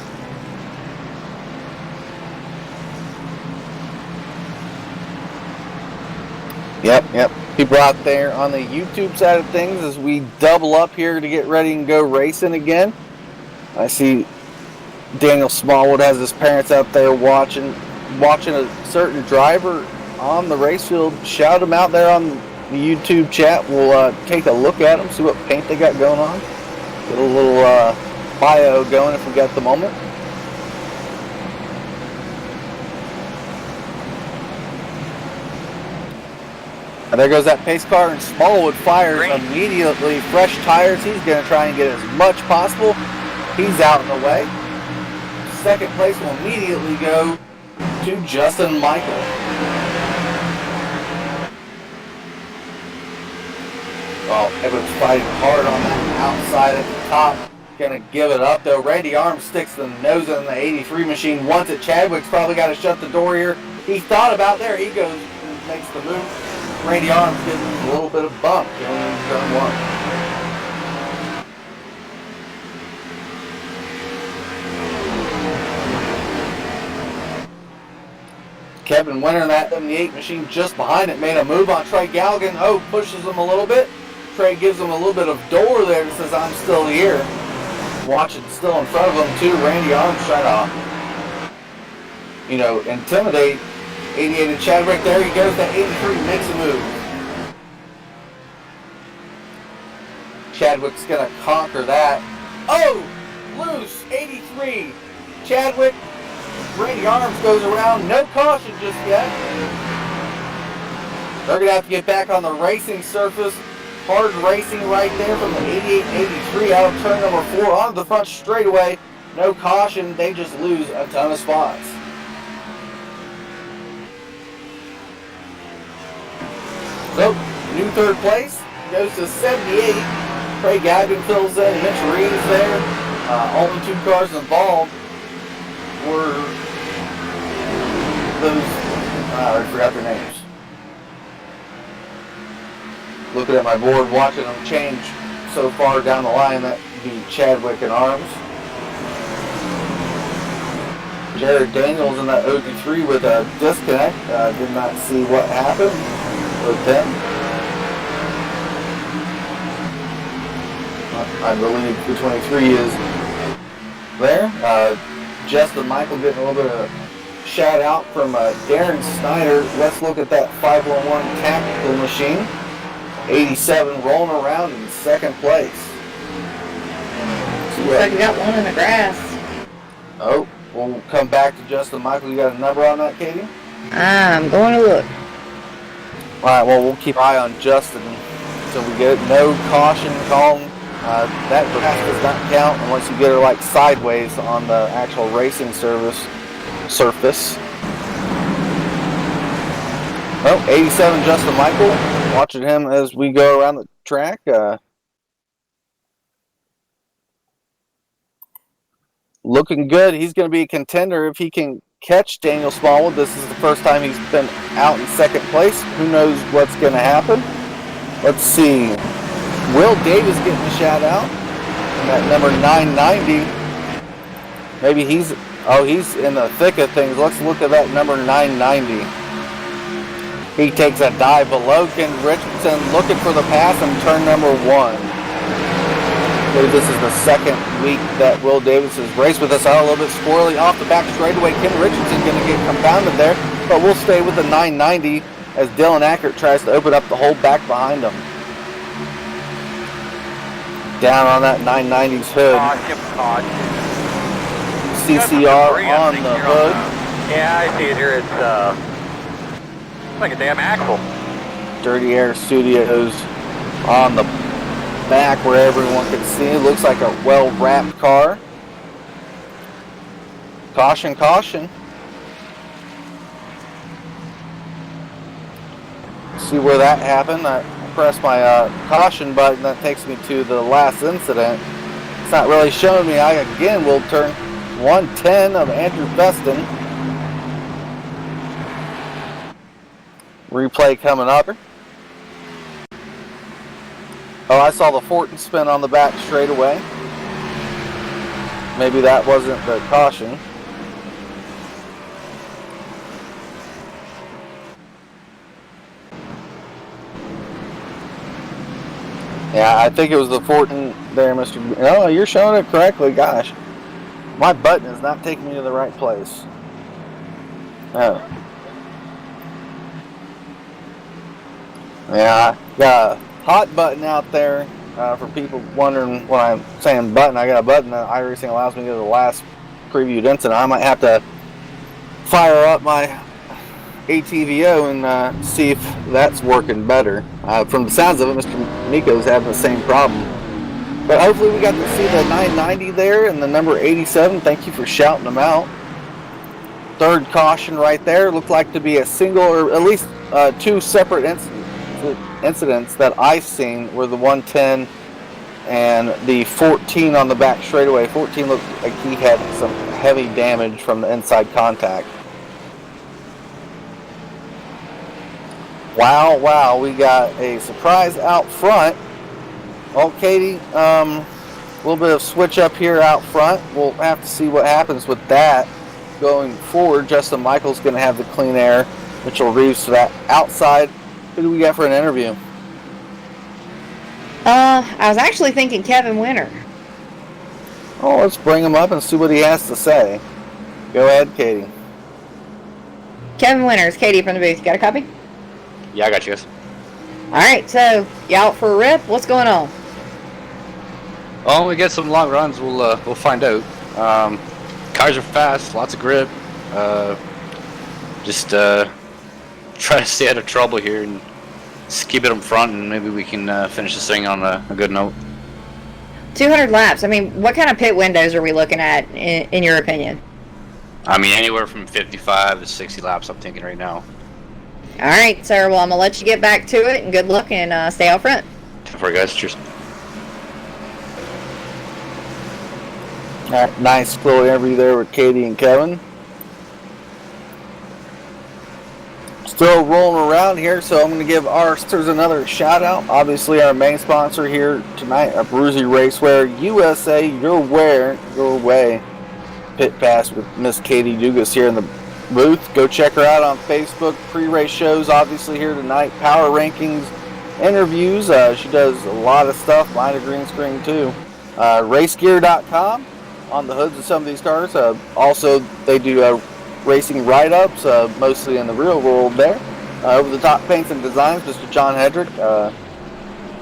Yep. People out there on the YouTube side of things, as we double up here to get ready and go racing again. I see Daniel Smallwood has his parents out there watching a certain driver on the race field. Shout him out there on the YouTube chat. We'll take a look at them, see what paint they got going on. Get a little bio going if we got the moment. And there goes that pace car, and Smallwood fires immediately. Fresh tires. He's going to try and get as much possible. He's out in the way. Second place will immediately go to Justin Michael. Well, Edwards fighting hard on that outside at the top. Going to give it up, though. Randy Arms sticks the nose in the 83 machine once at Chadwick's probably got to shut the door here. He thought about there. He goes and makes the move. Randy Arms getting a little bit of bump going into turn one. Kevin Winter in that 78 machine just behind it made a move on Trey Galligan. Oh, pushes him a little bit. Trey gives him a little bit of door there and says, I'm still here. Watching still in front of him too. Randy Arms trying to, intimidate 88 and Chadwick. There he goes. That 83 makes a move. Chadwick's going to conquer that. Oh! Loose. 83. Chadwick. Randy Arms goes around. No caution just yet. They're going to have to get back on the racing surface. Hard racing right there from the 88-83 out of turn number 4 onto the front straightaway. No caution. They just lose a ton of spots. So, new third place goes to 78. Craig Gagnon fills in. Mitch Reeves there. Only 2 cars involved were those, I forgot their names. Looking at my board, watching them change so far down the line, that would be Chadwick and Arms. Jared Daniels in that 03 with a disconnect. Did not see what happened with them. I believe the 23 is there. Justin Michael getting a little bit of shout out from Darren Snyder. Let's look at that 511 tactical machine. 87 rolling around in second place. Looks like you got one in the grass. Oh, we'll come back to Justin Michael. You got a number on that, Katie? I'm going to look. Alright, well, we'll keep an eye on Justin until we get no caution call. That grass does not count unless you get her like sideways on the actual racing surface. Well, 87 Justin Michael. Watching him as we go around the track. Looking good. He's going to be a contender if he can catch Daniel Smallwood. This is the first time he's been out in second place. Who knows what's going to happen? Let's see. Will Davis getting a shout out. That number 990. Maybe he's in the thick of things. Let's look at that number 990. He takes a dive below Ken Richardson, looking for the pass in turn number 1. This is the second week that Will Davis has raced with us out a little bit squirrely off the back straightaway. Ken Richardson going to get compounded there, but we'll stay with the 990 as Dylan Ackert tries to open up the hole back behind him. Down on that 990's hood. CCR on the hood. Yeah, I see it here. It's like a damn axle. Dirty Air Studios on the back where everyone can see. Looks like a well-wrapped car. Caution, caution. See where that happened. I pressed my caution button. That takes me to the last incident. It's not really showing me. I again will turn 110 of Andrew Beston. Replay coming up. Oh, I saw the Fortin spin on the back straight away. Maybe that wasn't the caution. Yeah, I think it was the Fortin there, Mr. Oh, you're showing it correctly. Gosh, my button is not taking me to the right place. Oh. Yeah, I got a hot button out there for people wondering when I'm saying button. I got a button that iRacing allows me to go to the last previewed incident. I might have to fire up my ATVO and see if that's working better. From the sounds of it, Mr. Nico's having the same problem. But hopefully we got to see the 990 there and the number 87. Thank you for shouting them out. Third caution right there. Looked like to be a single or at least two separate incidents that I've seen were the 110 and the 14 on the back straightaway. 14 looked like he had some heavy damage from the inside contact. Wow, we got a surprise out front. Well, Katie, a little bit of switch up here out front. We'll have to see what happens with that going forward. Justin Michael's going to have the clean air. Mitchell Reeves to that outside. Who do we got for an interview? I was actually thinking Kevin Winter. Oh, let's bring him up and see what he has to say. Go ahead, Katie. Kevin Winters, Katie from the booth. You got a copy? Yeah, I got you guys. Alright, so, you out for a rip? What's going on? Well, when we get some long runs, we'll find out. Cars are fast, lots of grip. Just try to stay out of trouble here and just keep it in front, and maybe we can finish this thing on a good note. 200 laps. I mean, what kind of pit windows are we looking at, in your opinion? I mean, anywhere from 55 to 60 laps, I'm thinking right now. Alright, sir. Well, I'm going to let you get back to it, and good luck, and stay out front. For you guys, cheers. All right, nice little interview there with Katie and Kevin. Still rolling around here, so I'm going to give Arsters another shout out. Obviously, our main sponsor here tonight, ABRUZZI RACEWEAR USA, your way. Pit Pass with Miss Katie Dugas here in the booth. Go check her out on Facebook. Pre-race shows, obviously, here tonight. Power rankings, interviews. She does a lot of stuff behind a green screen, too. RaceGear.com on the hoods of some of these cars. Also, they do racing write-ups, mostly in the real world there. Over-the-top paints and designs, Mr. John Hedrick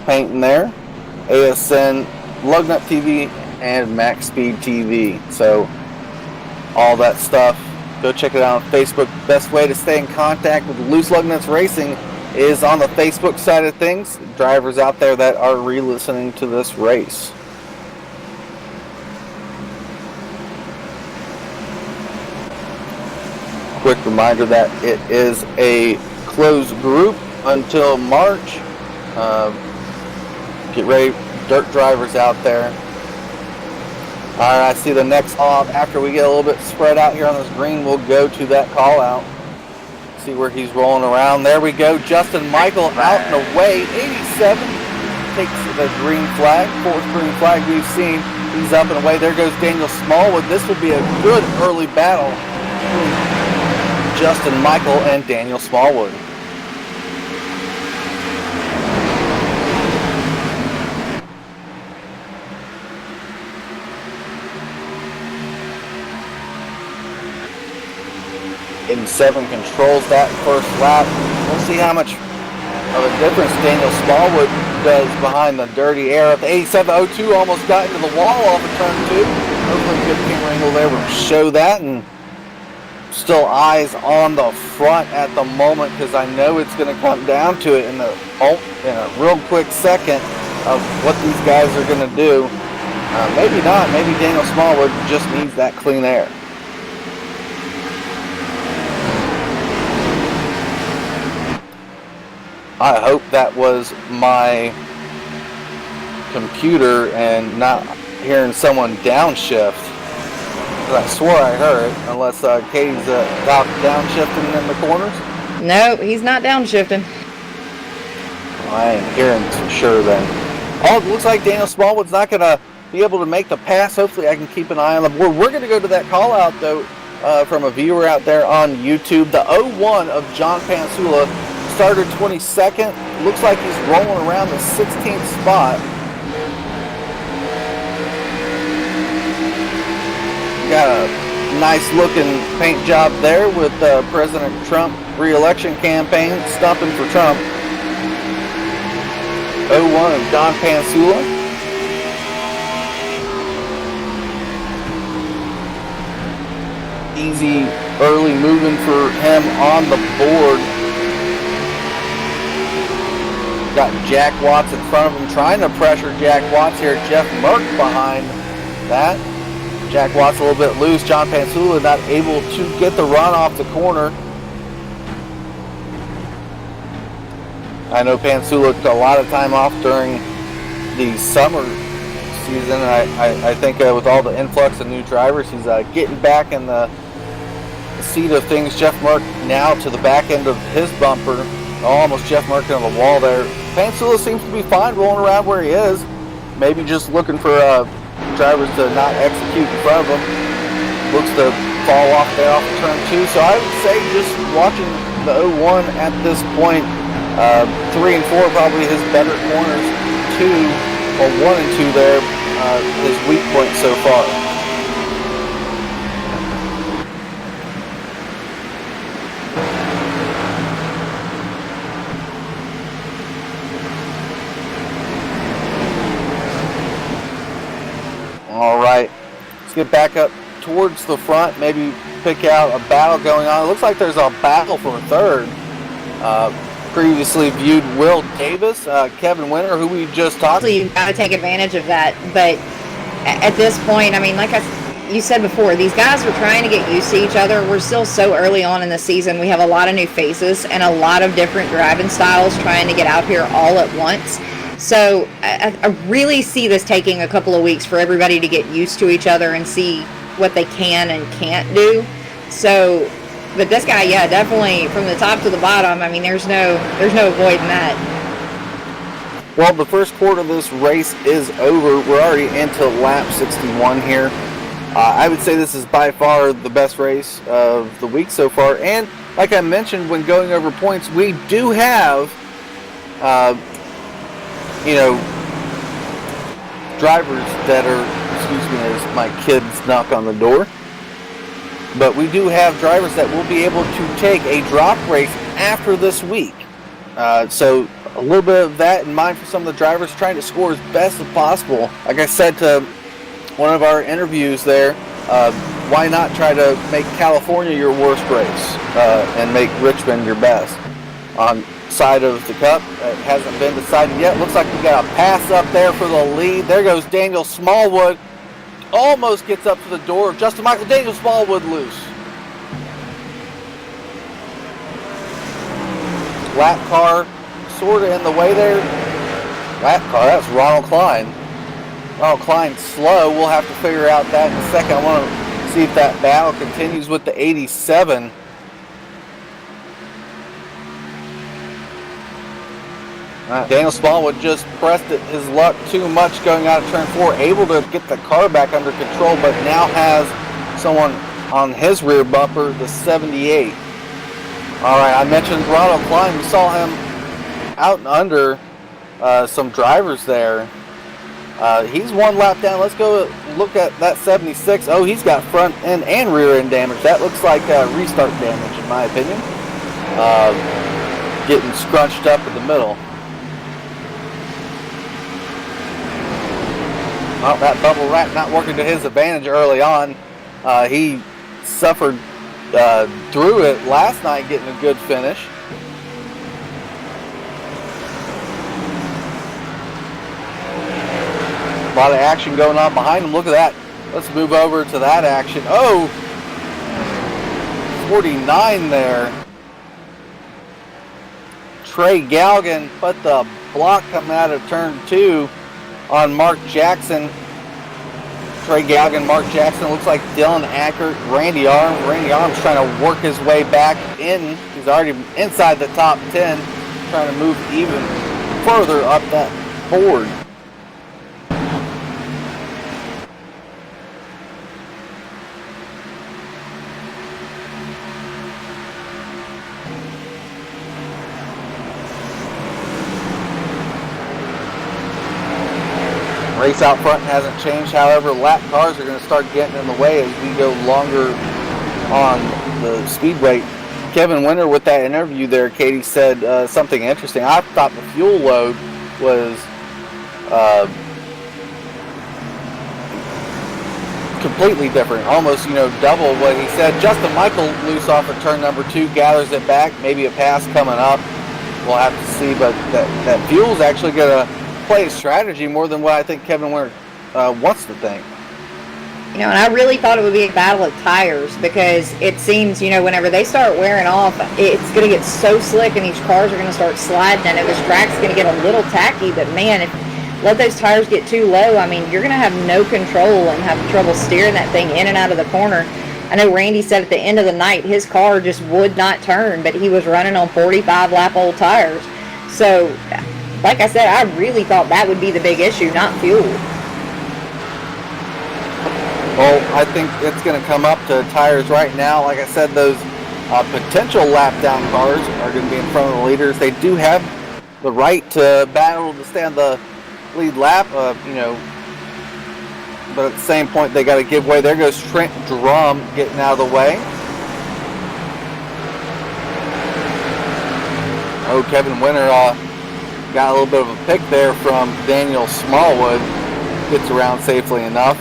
painting there. ASN, Lugnut TV, and MaxSpeedTV. So, all that stuff. Go check it out on Facebook. Best way to stay in contact with Loose Lugnuts Racing is on the Facebook side of things. Drivers out there that are re-listening to this race. Quick reminder that it is a closed group until March. Get ready, dirt drivers out there. Alright, I see the next off. After we get a little bit spread out here on this green, we'll go to that call out. See where he's rolling around. There we go. Justin Michael out and away. 87 takes the green flag. Fourth green flag we've seen. He's up and away. There goes Daniel Smallwood. This will be a good early battle between Justin Michael and Daniel Smallwood. Seven controls that first lap. We'll see how much of a difference Daniel Smallwood does behind the dirty air. The 87.02 almost got into the wall off of turn 2. Hopefully good camera angle there will show that, and still eyes on the front at the moment because I know it's going to come down to it in a real quick second of what these guys are going to do. Maybe not. Maybe Daniel Smallwood just needs that clean air. I hope that was my computer and not hearing someone downshift. I swore I heard, unless Katie's downshifting in the corners. No, he's not downshifting. Well, I ain't hearing for sure then. Oh, it looks like Daniel Smallwood's not going to be able to make the pass. Hopefully I can keep an eye on the board. We're going to go to that call out, though, from a viewer out there on YouTube. The 01 of John Pansula started 22nd. Looks like he's rolling around the 16th spot. Got a nice looking paint job there with President Trump re-election campaign stumping for Trump. 01 of Don Pansula. Easy early moving for him on the board. Got Jack Watts in front of him, trying to pressure Jack Watts here. Jeff Merck behind that. Jack Watts a little bit loose. John Pansula not able to get the run off the corner. I know Pansula took a lot of time off during the summer season. I think with all the influx of new drivers, he's getting back in the seat of things. Jeff Merck now to the back end of his bumper. Almost Jeff Merck on the wall there. Pansula seems to be fine rolling around where he is. Maybe just looking for drivers to not execute in front of him. Looks to fall off there off of turn 2. So I would say just watching the 01 at this point, 3 and 4 probably his better corners. 2 or 1 and 2 there, his weak point so far. All right, let's get back up towards the front, maybe pick out a battle going on. It looks like there's a battle for third. Previously viewed Will Davis, Kevin Winter, who we just talked to. So you've got to take advantage of that. But at this point, I mean, like you said before, these guys are trying to get used to each other. We're still so early on in the season. We have a lot of new faces and a lot of different driving styles trying to get out here all at once. So I really see this taking a couple of weeks for everybody to get used to each other and see what they can and can't do. So, but this guy, yeah, definitely from the top to the bottom. I mean, there's no avoiding that. Well, the first quarter of this race is over. We're already into lap 61 here. I would say this is by far the best race of the week so far. And like I mentioned when going over points, we do have drivers that are, excuse me as my kids knock on the door, but we do have drivers that will be able to take a drop race after this week. So a little bit of that in mind for some of the drivers trying to score as best as possible. Like I said to one of our interviews there, why not try to make California your worst race and make Richmond your best? On side of the cup, it hasn't been decided yet. Looks like we got a pass up there for the lead. There goes Daniel Smallwood. Almost gets up to the door of Justin Michael. Daniel Smallwood loose. Lap car sort of in the way there. Lap car, that's Ronald Klein. Ronald Klein slow. We'll have to figure out that in a second. I want to see if that battle continues with the 87. Daniel Smallwood just pressed his luck too much going out of turn 4, able to get the car back under control, but now has someone on his rear bumper, the 78. All right, I mentioned Ronald Klein. We saw him out and under some drivers there. He's one lap down. Let's go look at that 76. Oh, he's got front end and rear end damage. That looks like restart damage, in my opinion. Getting scrunched up in the middle. Well, that bubble wrap not working to his advantage early on. He suffered through it last night, getting a good finish. A lot of action going on behind him. Look at that. Let's move over to that action. Oh, 49 there. Trey Galgan put the block coming out of turn 2 on Mark Jackson. Trey Galgan, Mark Jackson, looks like Dylan Ackert, Randy Arms. Randy Arms trying to work his way back in. He's already inside the top 10, trying to move even further up that board. Race out front hasn't changed. However, lap cars are going to start getting in the way as we go longer on the speedway. Kevin Winter with that interview there, Katie, said something interesting. I thought the fuel load was completely different, almost, double what he said. Justin Michael loose off of turn number 2, gathers it back, maybe a pass coming up. We'll have to see, but that fuel's actually going to play a strategy more than what I think Kevin Winter wants to think. And I really thought it would be a battle of tires, because it seems, whenever they start wearing off, it's going to get so slick and these cars are going to start sliding. I know this track's going to get a little tacky, but man, if you let those tires get too low, I mean, you're going to have no control and have trouble steering that thing in and out of the corner. I know Randy said at the end of the night his car just would not turn, but he was running on 45 lap old tires. So, like I said, I really thought that would be the big issue, not fuel. Well, I think it's going to come up to tires right now. Like I said, those potential lap down cars are going to be in front of the leaders. They do have the right to battle to stay on the lead lap, but at the same point, they got to give way. There goes Trent Drum getting out of the way. Oh, Kevin Winter got a little bit of a pick there from Daniel Smallwood. Gets around safely enough.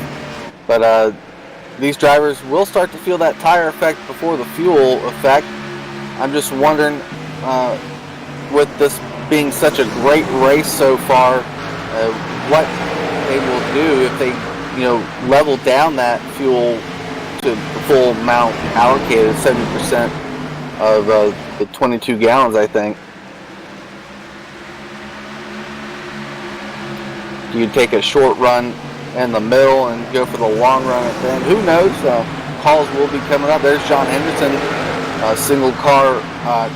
But these drivers will start to feel that tire effect before the fuel effect. I'm just wondering, with this being such a great race so far, what they will do if they, level down that fuel to the full amount allocated, 70% of the 22 gallons, I think. Do you take a short run in the middle and go for the long run at the end? Who knows? Calls will be coming up. There's John Henderson, single car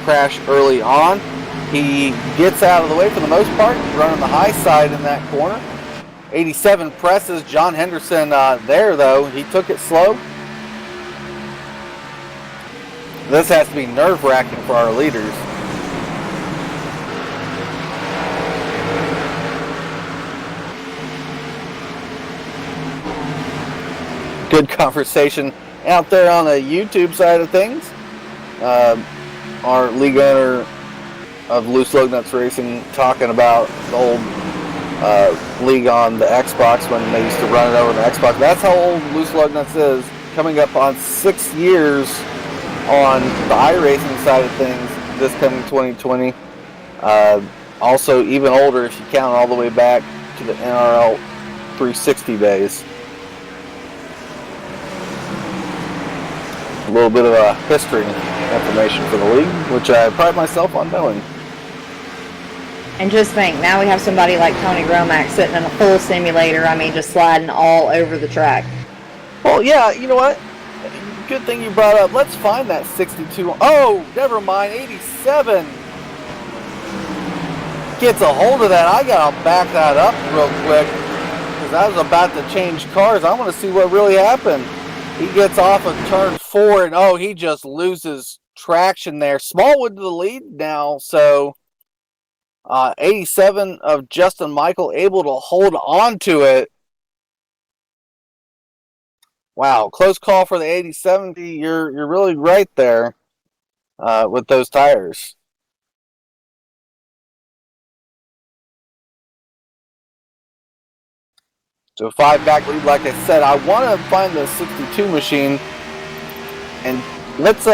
crash early on. He gets out of the way for the most part, running the high side in that corner. 87 presses John Henderson there, though. He took it slow. This has to be nerve-wracking for our leaders. Good conversation out there on the YouTube side of things. Our league owner of Loose Lug Nuts Racing talking about the old league on the Xbox when they used to run it over the Xbox. That's how old Loose Lug Nuts is. Coming up on 6 years on the iRacing side of things this coming 2020. Also even older if you count all the way back to the NRL 360 days. A little bit of a history information for the league, which I pride myself on knowing. And just think, now we have somebody like Tony Romack sitting in a full simulator, just sliding all over the track. Well, yeah, you know what? Good thing you brought up. Let's find that 62. Oh, never mind, 87. Gets a hold of that. I gotta back that up real quick, because I was about to change cars. I want to see what really happened. He gets off of turn 4, and he just loses traction there. Smallwood to the lead now, so 87 of Justin Michael able to hold on to it. Wow, close call for the 87. You're really right there with those tires. So 5 back lead, like I said. I want to find the 62 machine, and let's.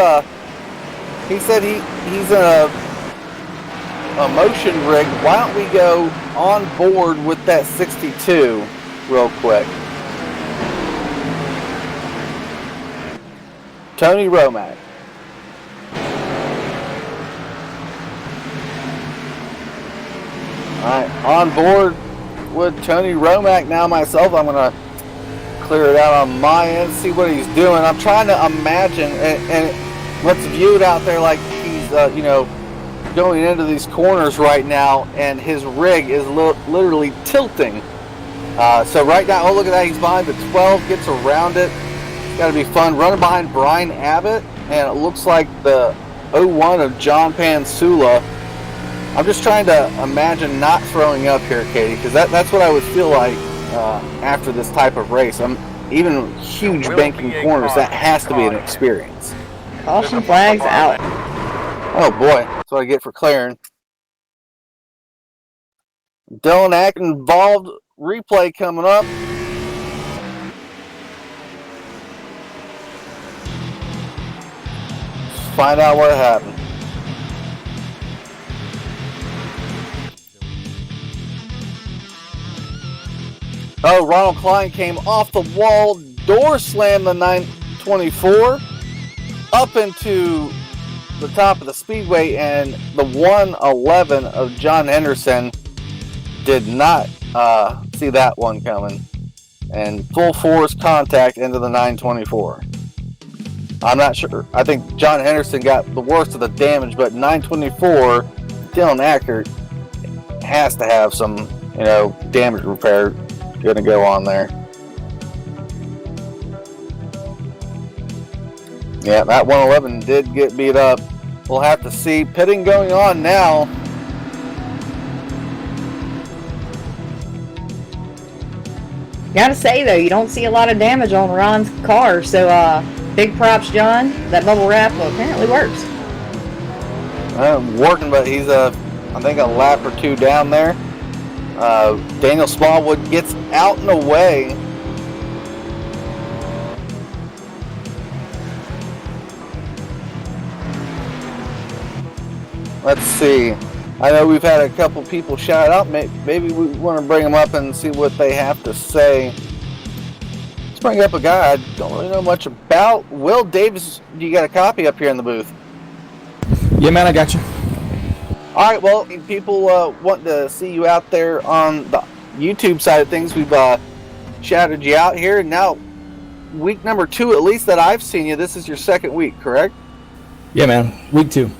He said he's in a motion rig. Why don't we go on board with that 62 real quick? Tony Romack. All right, on board with Tony Romack now myself. I'm going to clear it out on my end, see what he's doing. I'm trying to imagine, and let's view it out there like he's, going into these corners right now, and his rig is literally tilting. So right now, oh, look at that, he's behind the 12, gets around it. It's got to be fun. Running behind Brian Abbott, and it looks like the 01 of John Pansula. I'm just trying to imagine not throwing up here, Katie, because that's what I would feel like after this type of race. Even huge banking corners, that has to be an experience. Caution flags out. Oh boy, that's what I get for clearing. Dylan Ack involved replay coming up. Let's find out what happened. Oh, Ronald Klein came off the wall, door slammed the 924 up into the top of the speedway, and the 111 of John Henderson did not see that one coming, and full force contact into the 924. I'm not sure. I think John Henderson got the worst of the damage, but 924, Dylan Ackert has to have some, damage repair going to go on there. Yeah, that 111 did get beat up. We'll have to see. Pitting going on now. Gotta say, though, you don't see a lot of damage on Ron's car, so big props, John. That bubble wrap apparently works. Working, but he's, I think, a lap or two down there. Daniel Smallwood gets out and away. Let's see. I know we've had a couple people shout out. Maybe we want to bring them up and see what they have to say. Let's bring up a guy I don't really know much about. Will Davis, you got a copy up here in the booth? Yeah, man, I got you. All right, well, people want to see you out there on the YouTube side of things. We've shouted you out here. Now, week number 2, at least that I've seen you, this is your second week, correct? Yeah, man, week 2.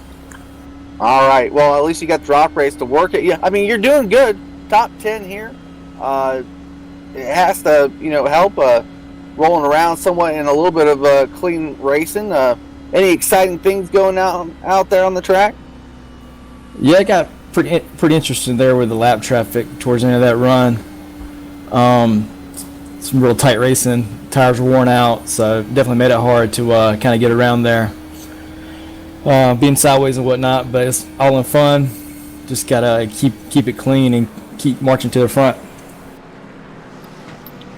All right, well, at least you got drop race to work at. Yeah, I mean, you're doing good. Top 10 here. It has to, help rolling around somewhat in a little bit of clean racing. Any exciting things going out there on the track? Yeah, it got pretty interesting there with the lap traffic towards the end of that run. Some real tight racing. Tires were worn out, so definitely made it hard to kind of get around there. Being sideways and whatnot, but it's all in fun. Just gotta keep it clean and keep marching to the front.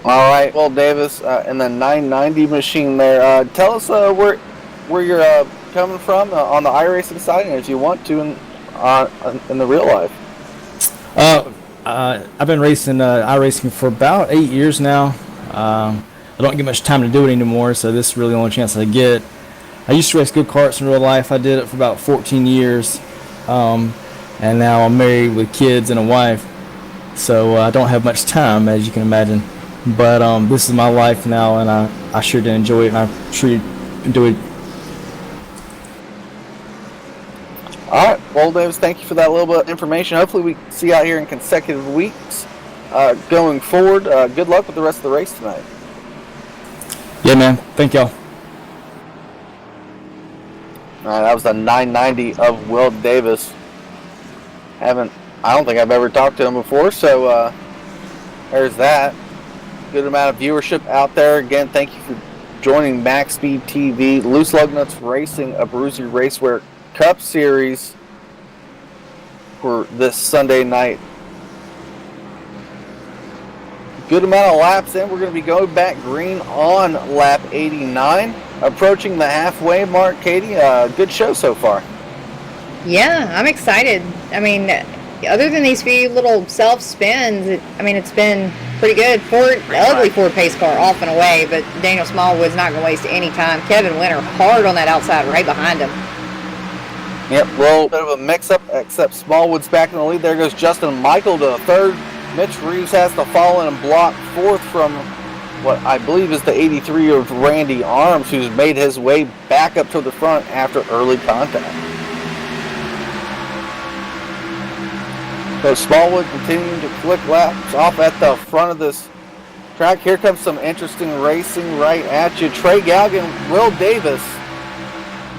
All right, well, Davis, in the 990 machine there, tell us where you're coming from on the iRacing side, and if you want to in the real life. I've been racing iRacing for about 8 years now. I don't get much time to do it anymore, so this is really the only chance I get. I used to race go-karts in real life. I did it for about 14 years, and now I'm married with kids and a wife, so I don't have much time, as you can imagine. But this is my life now, and I sure did enjoy it, and I sure enjoyed it. All right, well, Davis, thank you for that little bit of information. Hopefully we see you out here in consecutive weeks going forward. Good luck with the rest of the race tonight. Yeah, man. Thank y'all. All right, that was the 990 of Will Davis. I don't think I've ever talked to him before, so there's that. Good amount of viewership out there. Again, thank you for joining MaxSpeedTV, Loose Lug Nuts Racing, ABRUZZI RACEWEAR Cup Series for this Sunday night. Good amount of laps in. We're going to be going back green on lap 89. Approaching the halfway mark, Katie. Good show so far. Yeah, I'm excited. I mean, other than these few little self-spins, it's been pretty good. Ugly Ford pace car off and away, but Daniel Smallwood's not going to waste any time. Kevin Winter hard on that outside right behind him. Yep, a little bit of a mix-up, except Smallwood's back in the lead. There goes Justin Michael to third. Mitch Reeves has to fall in and block fourth from what I believe is the 83 of Randy Arms, who's made his way back up to the front after early contact. So Smallwood continuing to click laps off at the front of this track. Here comes some interesting racing right at you. Trey Galgan, Will Davis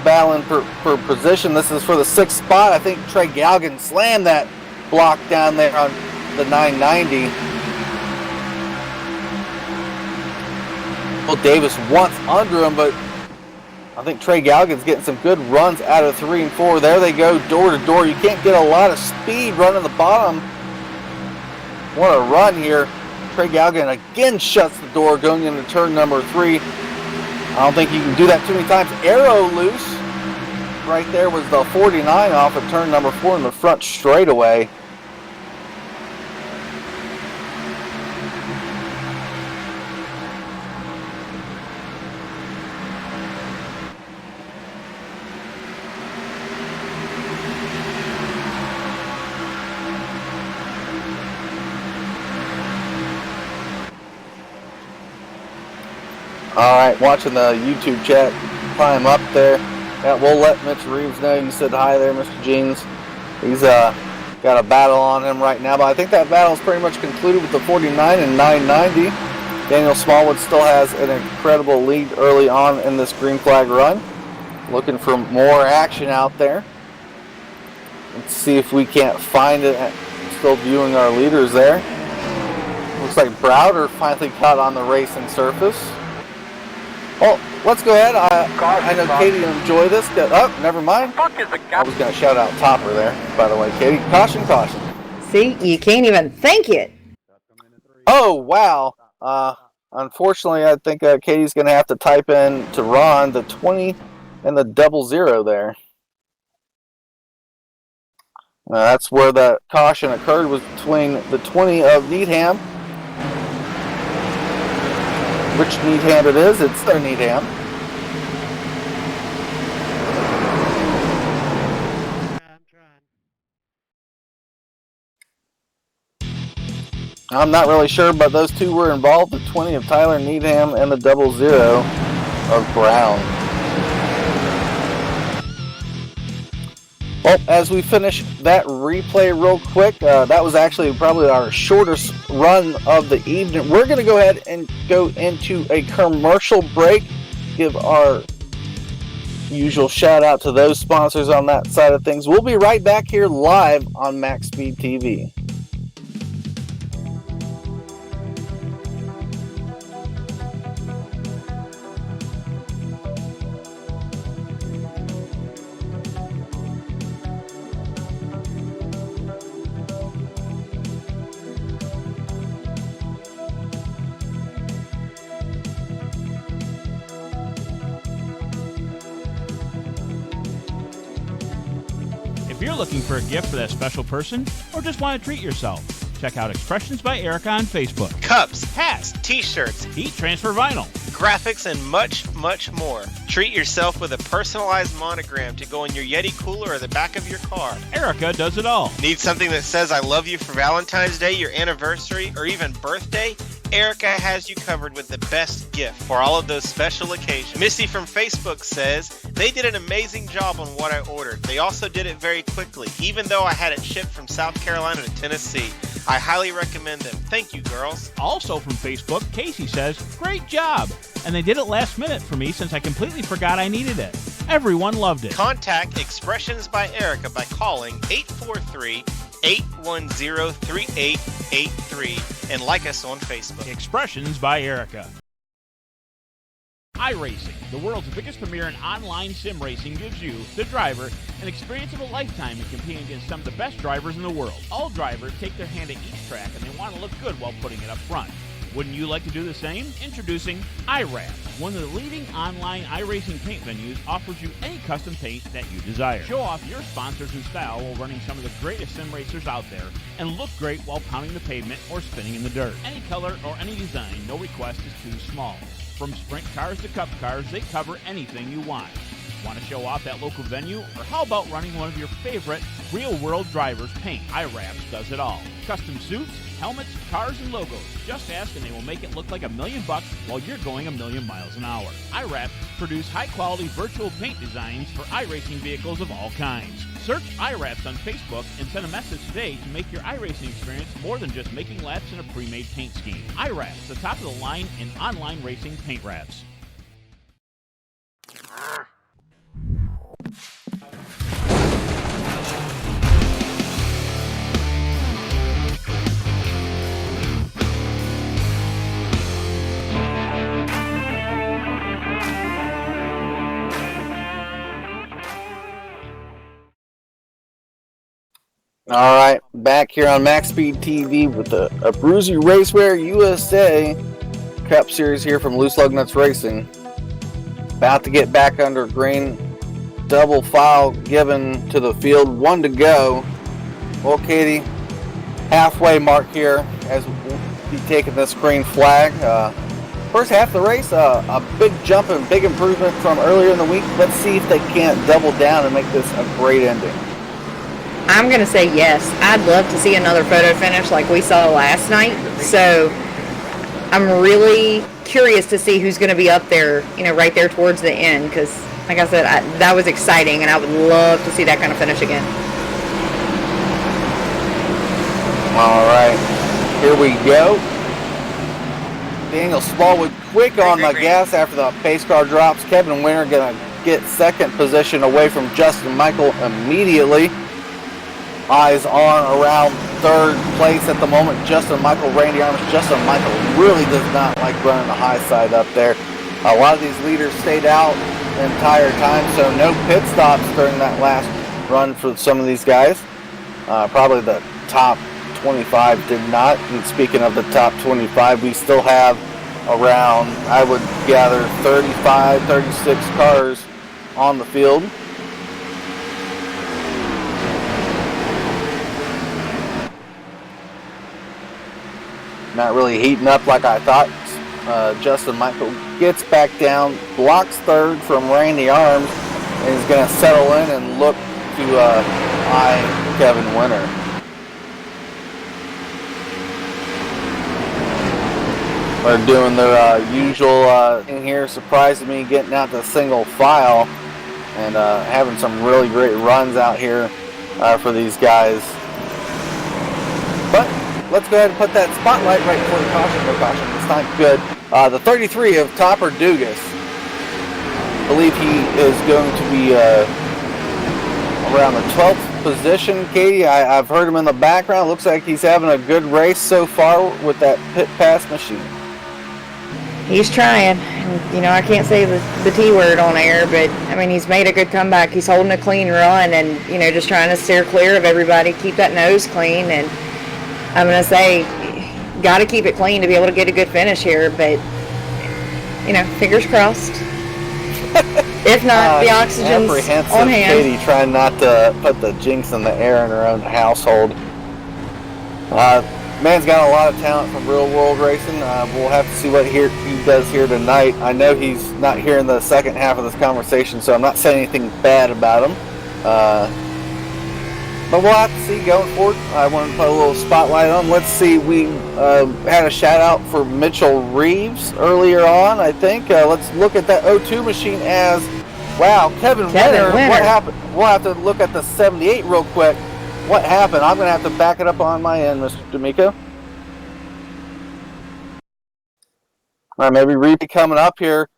battling for position. This is for the 6th spot. I think Trey Galgan slammed that block down there on the 990. Will Davis once under him, but I think Trey Galgan's getting some good runs out of 3 and 4. There they go, door to door. You can't get a lot of speed running the bottom. What a run here. Trey Galgan again shuts the door going into turn number 3. I don't think you can do that too many times. Arrow loose. Right there was the 49 off of turn number 4 in the front straightaway. All right, watching the YouTube chat climb up there. Yeah, we'll let Mitch Reeves know you said hi there, Mr. Jeans. He's got a battle on him right now, but I think that battle is pretty much concluded with the 49 and 990. Daniel Smallwood still has an incredible lead early on in this green flag run. Looking for more action out there. Let's see if we can't find it. Still viewing our leaders there. Looks like Browder finally got on the racing surface. Oh, let's go ahead. I know Katie will enjoy this. Oh, never mind. I was going to shout out Topper there, by the way, Katie. Caution, caution. See, you can't even think it. Oh, wow. Unfortunately, I think Katie's going to have to type in to Ron the 20 and the 00 there. That's where the caution occurred, was between the 20 of Needham. Which Needham it is? It's their Needham. I'm not really sure, but those two were involved. The 20 of Tyler Needham and the 00 of Brown. Well, as we finish that replay real quick, that was actually probably our shortest run of the evening. We're going to go ahead and go into a commercial break. Give our usual shout out to those sponsors on that side of things. We'll be right back here live on MaxSpeedTV. If you're looking for a gift for that special person or just want to treat yourself, check out Expressions by Erica on Facebook. Cups, hats, t-shirts, heat transfer vinyl, graphics, and much, much more. Treat yourself with a personalized monogram to go in your Yeti cooler or the back of your car. Erica does it all. Need something that says I love you for Valentine's Day, your anniversary, or even birthday? Erica has you covered with the best gift for all of those special occasions. Missy from Facebook says, they did an amazing job on what I ordered. They also did it very quickly, even though I had it shipped from South Carolina to Tennessee. I highly recommend them. Thank you, girls. Also from Facebook, Casey says, great job. And they did it last minute for me since I completely forgot I needed it. Everyone loved it. Contact Expressions by Erica by calling 843-810-3883 and like us on Facebook. Expressions by Erica. iRacing, the world's biggest premier in online sim racing, gives you, the driver, an experience of a lifetime in competing against some of the best drivers in the world. All drivers take their hand at each track and they want to look good while putting it up front. Wouldn't you like to do the same? Introducing iRAP, one of the leading online iRacing paint venues, offers you any custom paint that you desire. Show off your sponsors and style while running some of the greatest sim racers out there and look great while pounding the pavement or spinning in the dirt. Any color or any design, no request is too small. From sprint cars to cup cars, they cover anything you want. Want to show off at local venue? Or how about running one of your favorite real-world drivers paint? iWraps does it all. Custom suits, helmets, cars, and logos. Just ask and they will make it look like $1 million while you're going 1,000,000 miles an hour. iWraps produce high-quality virtual paint designs for iRacing vehicles of all kinds. Search iWraps on Facebook and send a message today to make your iRacing experience more than just making laps in a pre-made paint scheme. iWraps, the top of the line in online racing paint wraps. All right, back here on MaxSpeedTV with the ABRUZZI RACEWEAR USA Cup Series here from Loose Lug Nuts Racing. About to get back under green. Double file given to the field. 1 to go. Well, Katie, halfway mark here as we'll be taking this green flag. First half of the race, a big jump and big improvement from earlier in the week. Let's see if they can't double down and make this a great ending. I'm going to say yes. I'd love to see another photo finish like we saw last night. So I'm really curious to see who's going to be up there, right there towards the end. Because, like I said, that was exciting, and I would love to see that kind of finish again. All right, here we go. Daniel Smallwood quick on the gas after the pace car drops. Kevin Winter going to get second position away from Justin Michael immediately. Eyes on around third place at the moment. Justin Michael, Randy Armas. Justin Michael really does not like running the high side up there. A lot of these leaders stayed out the entire time, so no pit stops during that last run for some of these guys. Probably the top 25 did not. And speaking of the top 25, we still have around, I would gather, 35, 36 cars on the field. Not really heating up like I thought. Justin Michael gets back down, blocks third from Randy Arms, and is going to settle in and look to eye Kevin Winter. They're doing their usual thing here, surprising me getting out to single file and having some really great runs out here for these guys. But let's go ahead and put that spotlight right before the caution. No caution this time. Good. The 33 of Topper Dugas. I believe he is going to be around the 12th position. Katie, I've heard him in the background. Looks like he's having a good race so far with that pit pass machine. He's trying. I can't say the T word on air, but, he's made a good comeback. He's holding a clean run and, just trying to steer clear of everybody, keep that nose clean. And I'm going to say, got to keep it clean to be able to get a good finish here, but, fingers crossed. If not, the oxygen's on hand. Katie trying not to put the jinx in the air in her own household. Man's got a lot of talent from real world racing. We'll have to see what he does here tonight. I know he's not here in the second half of this conversation, so I'm not saying anything bad about him. But we'll have to see going forward. I want to put a little spotlight on him. Let's see, we had a shout out for Mitchell Reeves earlier on, I think. Let's look at that O2 machine as, wow, Kevin Winter. What happened? We'll have to look at the 78 real quick. What happened? I'm going to have to back it up on my end, Mr. D'Amico. All right, maybe repeat coming up here.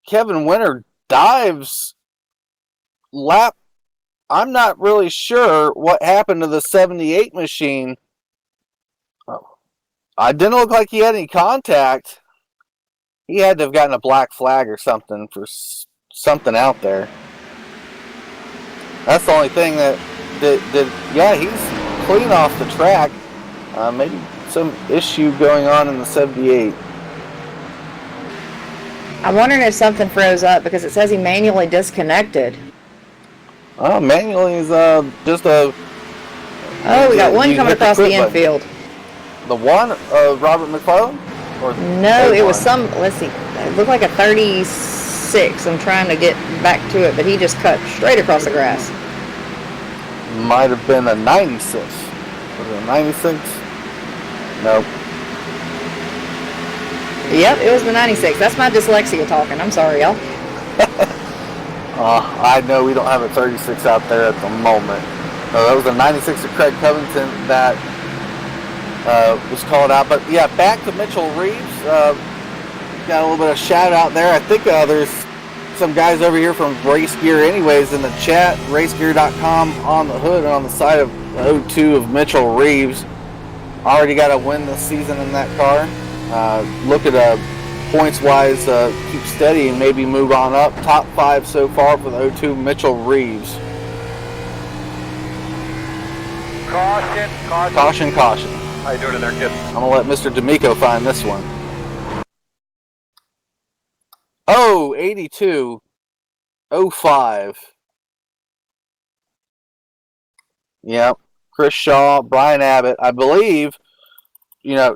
Kevin Winter dives lap. I'm not really sure what happened to the 78 machine. Oh. I didn't look like he had any contact. He had to have gotten a black flag or something for something out there. That's the only thing that yeah, he's clean off the track. Maybe some issue going on in the 78. I'm wondering if something froze up because it says he manually disconnected. Oh, manually is just a... Oh, we got one coming across the infield. The one, Robert McClellan? Or no, it was some, let's see, it looked like a 36 36. I'm trying to get back to it, but he just cut straight across the grass. Might have been a 96. Was it a 96? Nope. Yep, it was the 96. That's my dyslexia talking. I'm sorry, y'all. I know we don't have a 36 out there at the moment. That was a 96 of Craig Covington that was called out. But yeah, back to Mitchell Reeves. Got a little bit of shout out there. I think there's some guys over here from Race Gear anyways in the chat. Racegear.com on the hood and on the side of the 02 of Mitchell Reeves. Already got a win this season in that car. Look at points wise, keep steady and maybe move on up. Top 5 so far for the 02 Mitchell Reeves. Caution, caution. Caution, caution. How you doing in there, kid? I'm gonna let Mr. D'Amico find this one. Oh, 82, 05. Yep, Chris Shaw, Brian Abbott. I believe,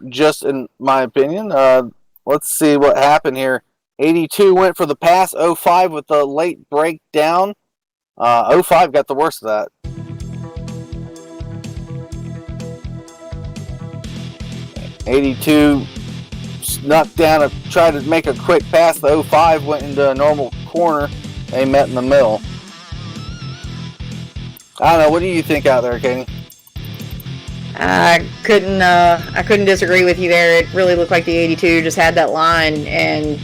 just in my opinion, let's see what happened here. 82 went for the pass, 05 with the late breakdown. 05 got the worst of that. '82 snuck down and tried to make a quick pass. The 05 went into a normal corner. They met in the middle. I don't know. What do you think out there, Katie? I couldn't disagree with you there. It really looked like the 82 just had that line, and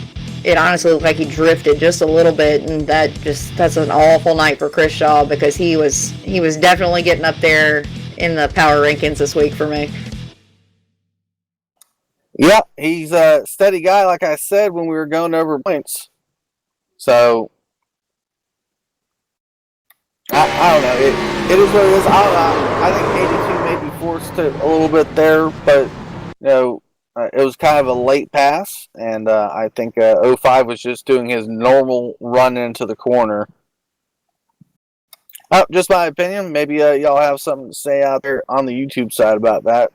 it honestly looked like he drifted just a little bit, and that's an awful night for Chris Shaw, because he was definitely getting up there in the power rankings this week for me. Yep, he's a steady guy, like I said when we were going over points. So, I don't know. It is what it is. I think 82 may be forced to a little bit there, but, it was kind of a late pass, and I think 05 was just doing his normal run into the corner. Just my opinion. Maybe y'all have something to say out there on the YouTube side about that.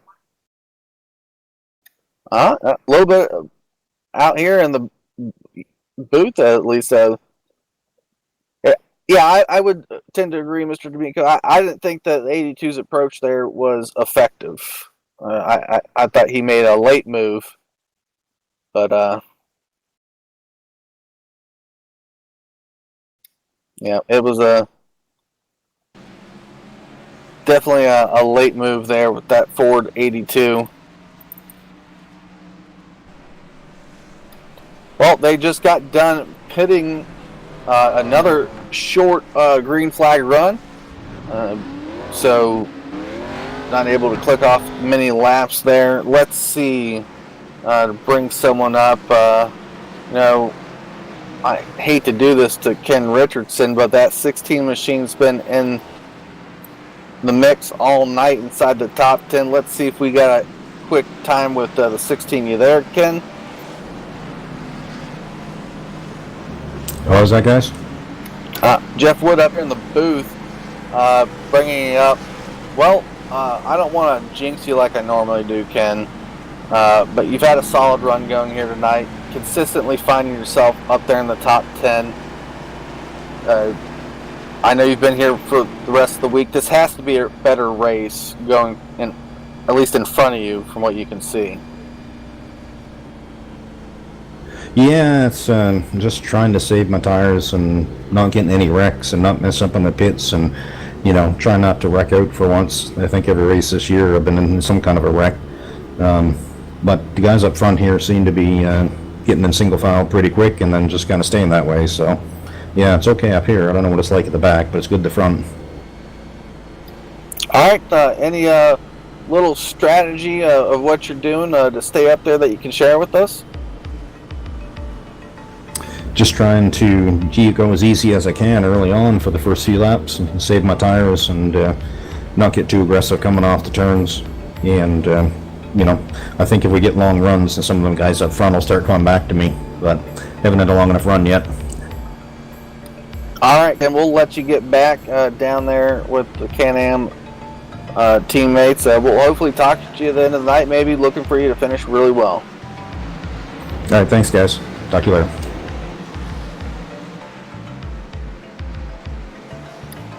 A little bit out here in the booth, at least. Yeah, I would tend to agree, Mr. D'Amico. I didn't think that 82's approach there was effective. I thought he made a late move, but yeah, it was definitely a late move there with that Ford 82. Well, they just got done pitting another short green flag run, so not able to click off many laps there. Let's see, to bring someone up. I hate to do this to Ken Richardson, but that 16 machine's been in the mix all night inside the top 10. Let's see if we got a quick time with the 16. You there, Ken? What was that, guys? Jeff Wood up here in the booth, bringing you up. Well, I don't want to jinx you like I normally do, Ken, but you've had a solid run going here tonight, consistently finding yourself up there in the top 10. I know you've been here for the rest of the week. This has to be a better race going, at least in front of you from what you can see. Yeah, it's just trying to save my tires and not getting any wrecks and not mess up on the pits, and try not to wreck out for once. I think every race this year I've been in some kind of a wreck, but the guys up front here seem to be getting in single file pretty quick and then just kind of staying that way. So yeah, it's okay up here. I don't know what it's like at the back, but it's good at the front. All right, any little strategy of what you're doing to stay up there that you can share with us? Just trying to go as easy as I can early on for the first few laps and save my tires and not get too aggressive coming off the turns. And, I think if we get long runs, and some of them guys up front will start coming back to me, but haven't had a long enough run yet. All right, then we'll let you get back down there with the Can-Am teammates. We'll hopefully talk to you at the end of the night, maybe looking for you to finish really well. All right, thanks, guys. Talk to you later.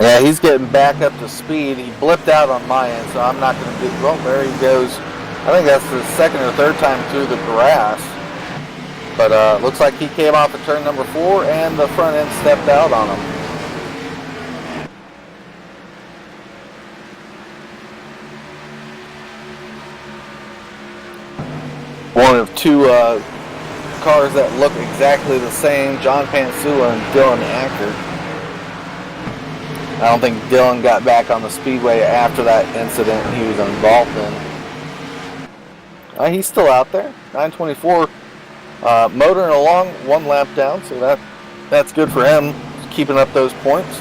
Yeah, he's getting back up to speed. He blipped out on my end, so I'm not going to do... Well, there he goes. I think that's the second or third time through the grass. But looks like he came off of turn number 4, and the front end stepped out on him. One of two cars that look exactly the same, John Pansula and Dylan Acker. I don't think Dylan got back on the speedway after that incident he was involved in. He's still out there, 924, motoring along, 1 lap down, so that's good for him, keeping up those points.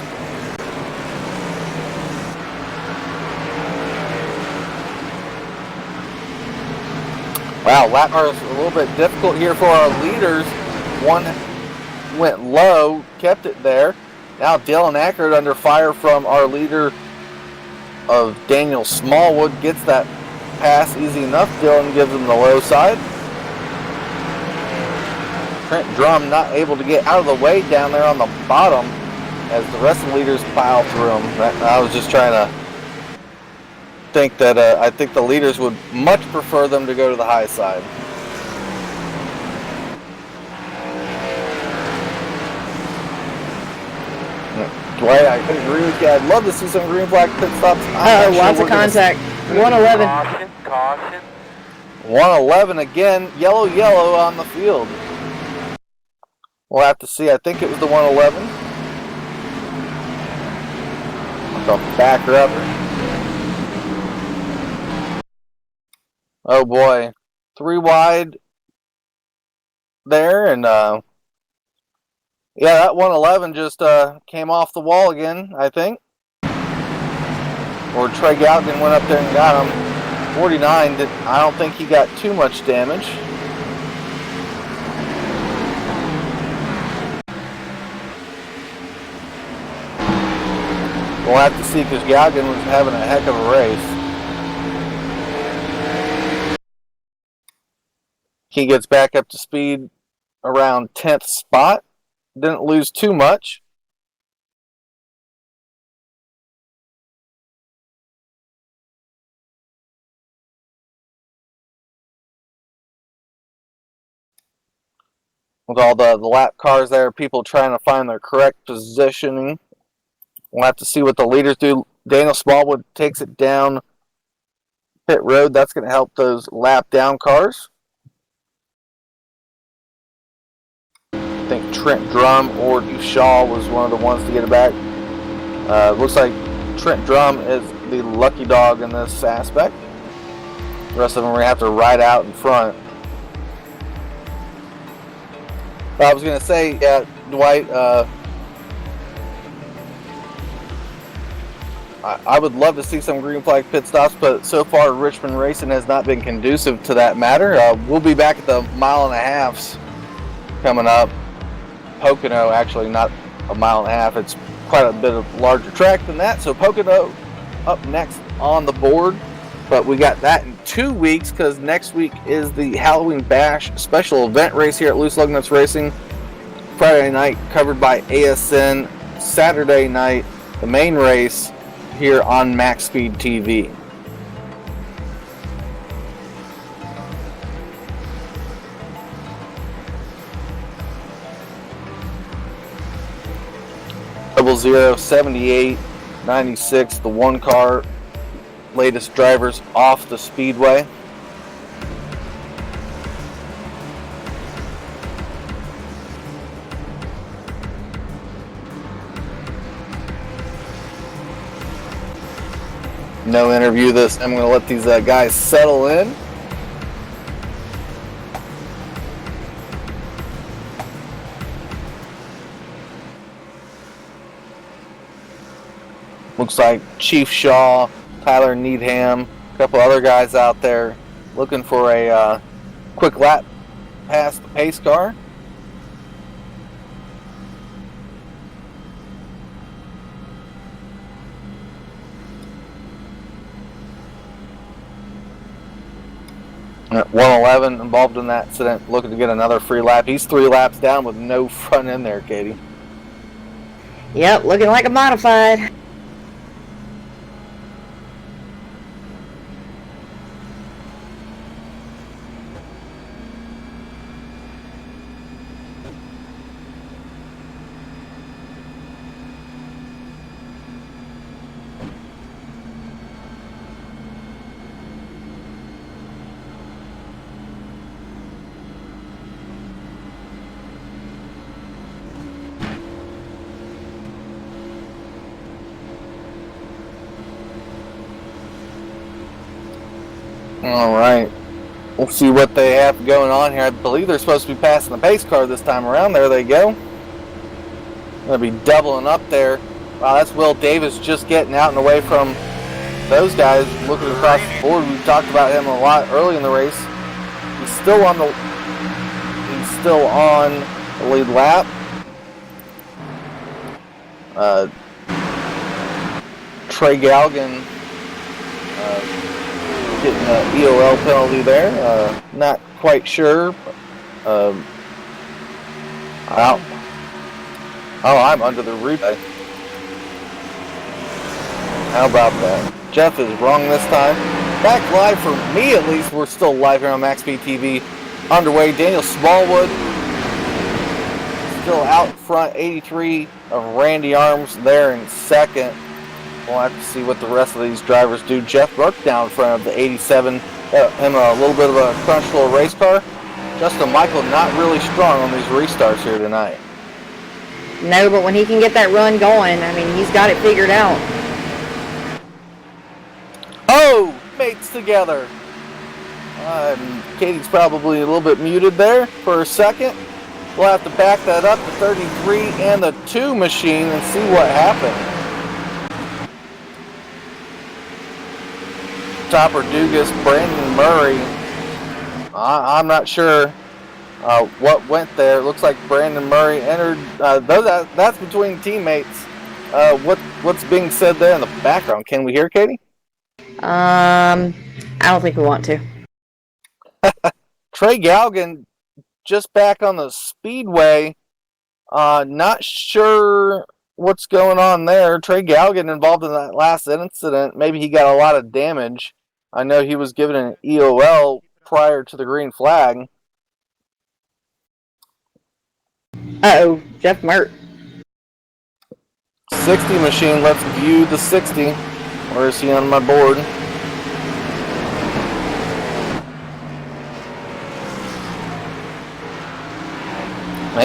Wow, lap cars a little bit difficult here for our leaders. One went low, kept it there. Now Dylan Ackert under fire from our leader of Daniel Smallwood. Gets that pass easy enough. Dylan gives him the low side. Trent Drum not able to get out of the way down there on the bottom as the rest of the leaders pile through him. I was just trying to think that I think the leaders would much prefer them to go to the high side. Dwight, I agree with you. I'd love to see some green flag pit stops. Lots of contact. 111. Caution. 111 again. Yellow on the field. We'll have to see. I think it was the 111. The back rubber. Oh boy. 3 wide there, and yeah, that 111 just came off the wall again, I think. Or Trey Galgan went up there and got him. 49, I don't think he got too much damage. We'll have to see because Galgan was having a heck of a race. He gets back up to speed around 10th spot. Didn't lose too much. With all the lap cars there, people trying to find their correct positioning. We'll have to see what the leaders do. Daniel Smallwood takes it down pit road. That's going to help those lap down cars. I think Trent Drum or Shaw was one of the ones to get it back. Looks like Trent Drum is the lucky dog in this aspect. The rest of them are going to have to ride out in front. I was going to say, yeah, Dwight, I would love to see some green flag pit stops, but so far Richmond Racing has not been conducive to that matter. We'll be back at the 1.5 miles coming up. Pocono, actually not a 1.5 miles. It's quite a bit of larger track than that. So Pocono up next on the board. But we got that in 2 weeks because next week is the Halloween Bash special event race here at Loose Lug Nuts Racing. Friday night covered by ASN. Saturday night, the main race here on MaxSpeedTV. Double 78 96, the one car latest drivers off the speedway. No interview this. I'm going to let these guys settle in. Looks like Chief Shaw, Tyler Needham, a couple other guys out there looking for a quick lap past the pace car. At 111 involved in that incident, looking to get another free lap. He's 3 laps down with no front end there, Katie. Yep, looking like a modified. All right. We'll see what they have going on here. I believe they're supposed to be passing the pace car this time around. There they go. Gonna be doubling up there. Wow, that's Will Davis just getting out and away from those guys. Looking across the board, we talked about him a lot early in the race. He's still on the lead lap. Trey Galgan getting an EOL penalty there. Not quite sure. I'm under the roof. How about that? Jeff is wrong this time. Back live for me at least. We're still live here on MaxSpeedTV. Underway. Daniel Smallwood still out front. 83 of Randy Arms there in second. We'll have to see what the rest of these drivers do. Jeff Burke down in front of the 87. Him a little bit of a crunch little race car. Justin Michael not really strong on these restarts here tonight. No, but when he can get that run going, I mean, he's got it figured out. Oh, mates together. Katie's probably a little bit muted there for a second. We'll have to back that up to 33 and the 2 machine and see what happened. Topper Dugas, Brandon Murray. I'm not sure what went there. It looks like Brandon Murray entered. That's between teammates. What's being said there in the background? Can we hear Katie? I don't think we want to. Trey Galgan just back on the speedway. Not sure what's going on there. Trey Galgan involved in that last incident. Maybe he got a lot of damage. I know he was given an EOL prior to the green flag. Uh-oh, Jeff Mert. 60 machine, let's view the 60. Where is he on my board?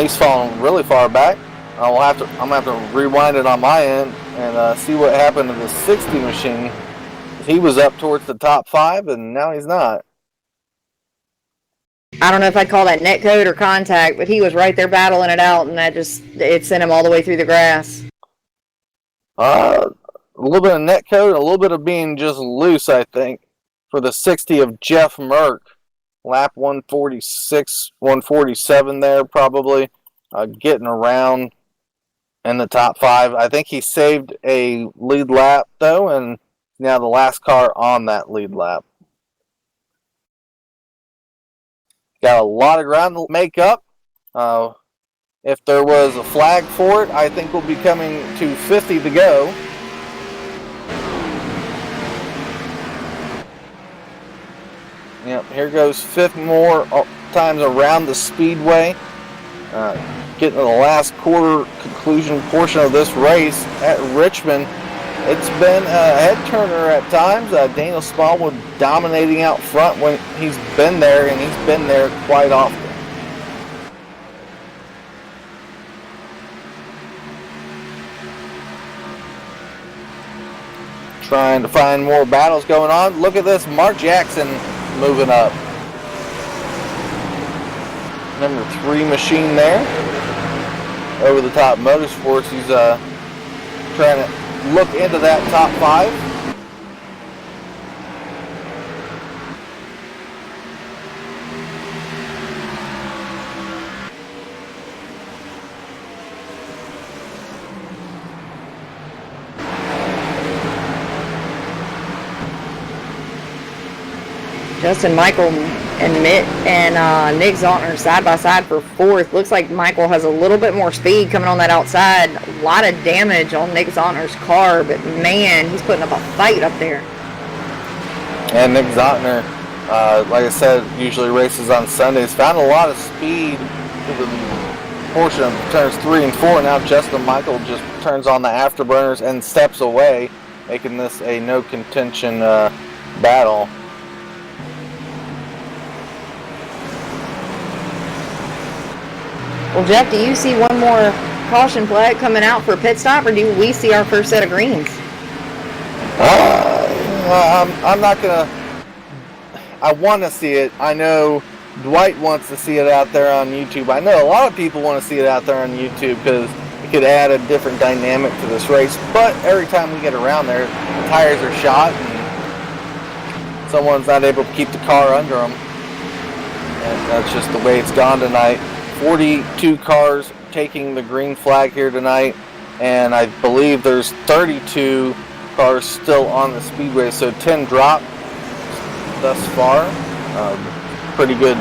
He's falling really far back. I'm gonna have to rewind it on my end and see what happened to the 60 machine. He was up towards the top 5 and now he's not. I don't know if I'd call that netcode or contact, but he was right there battling it out, and it sent him all the way through the grass. A little bit of netcode, a little bit of being just loose, I think, for the 60 of Jeff Merck. Lap 146, 147 there, probably. Getting around in the top 5. I think he saved a lead lap, though, and now the last car on that lead lap. Got a lot of ground to make up. If there was a flag for it, I think we'll be coming to 50 to go. Yep, here goes 50 more times around the speedway. Getting to the last quarter conclusion portion of this race at Richmond. It's been a head turner at times. Daniel Smallwood dominating out front when he's been there, and he's been there quite often. Trying to find more battles going on. Look at this, Mark Jackson moving up. Number 3 machine there. Over the top Motorsports, he's trying to look into that top 5. Justin Michael and Nick Zontner side by side for 4th. Looks like Michael has a little bit more speed coming on that outside. A lot of damage on Nick Zontner's car, but man, he's putting up a fight up there. And Nick Zontner, like I said, usually races on Sundays. Found a lot of speed to the portion of turns 3 and 4. Now Justin Michael just turns on the afterburners and steps away, making this a no contention battle. Well, Jeff, do you see one more caution flag coming out for a pit stop, or do we see our first set of greens? I'm not gonna. I want to see it. I know Dwight wants to see it out there on YouTube. I know a lot of people want to see it out there on YouTube because it could add a different dynamic to this race. But every time we get around there, the tires are shot and someone's not able to keep the car under them. And that's just the way it's gone tonight. 42 cars taking the green flag here tonight, and I believe there's 32 cars still on the speedway, so 10 dropped thus far. Pretty good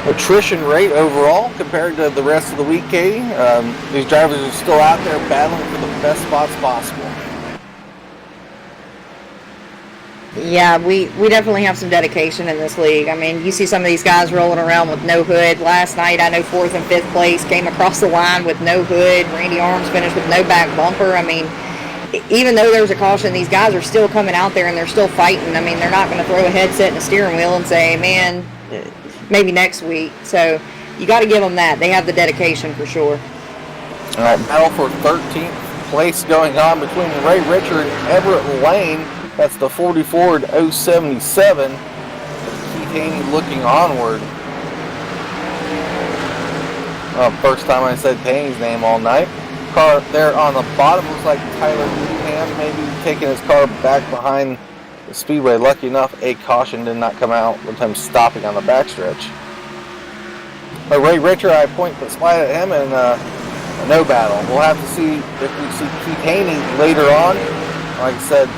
attrition rate overall compared to the rest of the week, Katie. These drivers are still out there battling for the best spots possible. Yeah, we definitely have some dedication in this league. I mean, you see some of these guys rolling around with no hood. Last night, I know 4th and 5th place came across the line with no hood. Randy Arms finished with no back bumper. I mean, even though there's a caution, these guys are still coming out there and they're still fighting. I mean, they're not going to throw a headset and a steering wheel and say, man, maybe next week. So you got to give them that. They have the dedication for sure. All right, battle for 13th place going on between Ray Richard and Everett Lane. That's the 40 Ford 077. Keith Haney looking onward. First time I said Haney's name all night. Car there on the bottom looks like Tyler Newham, maybe taking his car back behind the speedway. Lucky enough, a caution did not come out with him stopping on the backstretch. But Ray Richard, I point the spot at him and a no battle. We'll have to see if we see Keith Haney later on. Like I said,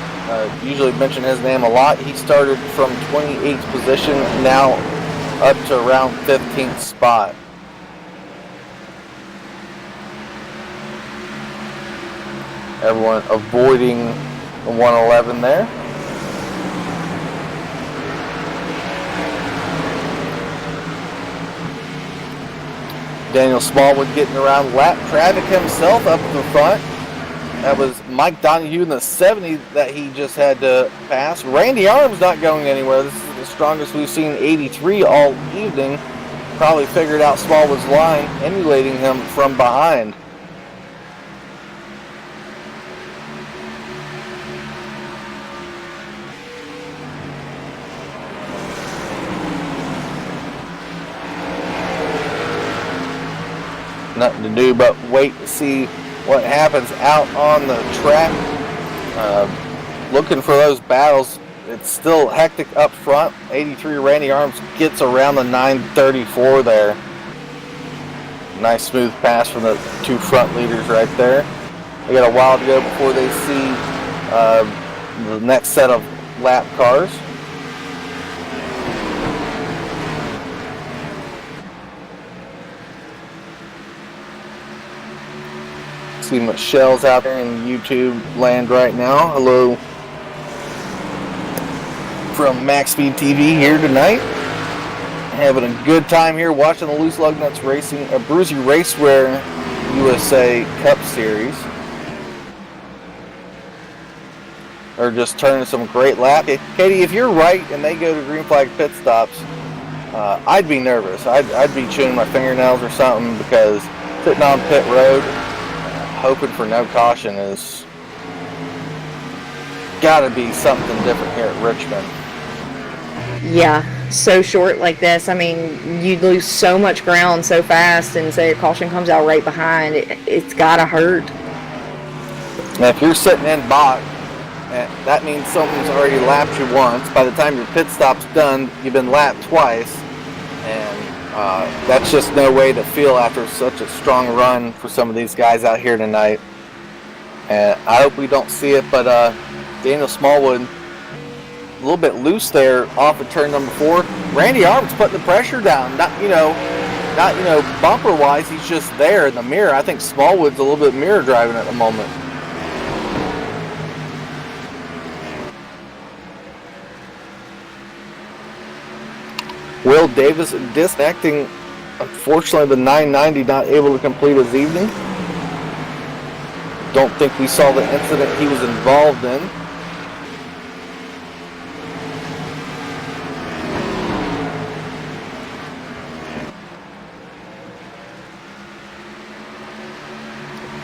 usually mention his name a lot. He started from 28th position, now up to around 15th spot. Everyone avoiding the 111 there. Daniel Smallwood getting around lap traffic himself up to the front. That was Mike Donahue in the 70 that he just had to pass. Randy Arms not going anywhere. This is the strongest we've seen, 83 all evening. Probably figured out Smallwood's line, emulating him from behind. Nothing to do but wait to see what happens out on the track. Looking for those battles. It's still hectic up front. 83 Randy Arms gets around the 934 there. Nice smooth pass from the two front leaders right there. They got a while to go before they see the next set of lap cars. See Michelle's out there in YouTube land right now. Hello from MaxSpeedTV here tonight. Having a good time here watching the Loose Lug Nuts Racing ABRUZZI RACEWEAR USA Cup Series. They're just turning some great laps. Katie, if you're right and they go to green flag pit stops, I'd be nervous. I'd be chewing my fingernails or something, because sitting on pit road hoping for no caution is gotta be something different here at Richmond. Yeah, so short like this. I mean, you lose so much ground so fast, and say a caution comes out right behind. It's gotta hurt. Now, if you're sitting in box, that means something's already lapped you once. By the time your pit stop's done, you've been lapped twice, and that's just no way to feel after such a strong run for some of these guys out here tonight. And I hope we don't see it, but Daniel Smallwood, a little bit loose there off of turn number 4. Randy Arms putting the pressure down, not bumper wise. He's just there in the mirror. I think Smallwood's a little bit mirror driving at the moment. Will Davis disconnecting. Unfortunately, the 990 not able to complete his evening. Don't think we saw the incident he was involved in.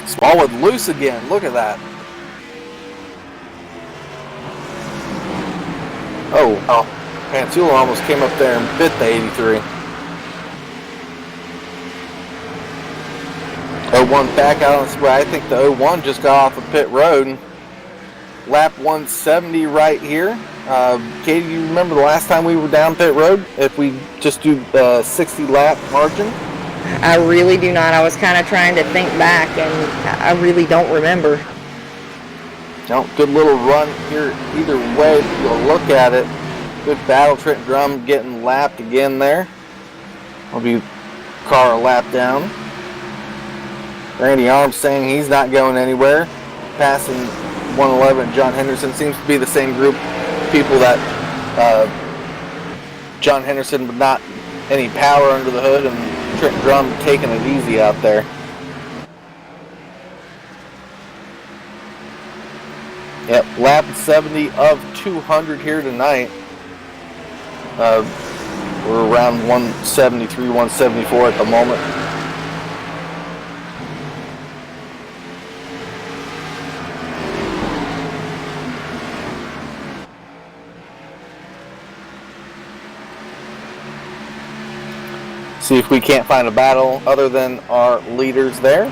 Smallwood loose again. Look at that. Oh. Pantula almost came up there and bit the 83. 01 back out on the square. I think the 01 just got off of pit road. Lap 170 right here. Katie, do you remember the last time we were down pit road? If we just do the 60 lap margin? I really do not. I was kind of trying to think back, and I really don't remember. No, good little run here either way you'll look at it. Good battle. Trent Drum getting lapped again there. Will be car a lap down. Randy Arms saying he's not going anywhere. Passing 111. John Henderson seems to be the same group of people that John Henderson, but not any power under the hood, and Trent Drum taking it easy out there. Yep, lap 70 of 200 here tonight. We're around 173, 174 at the moment. See if we can't find a battle other than our leaders there.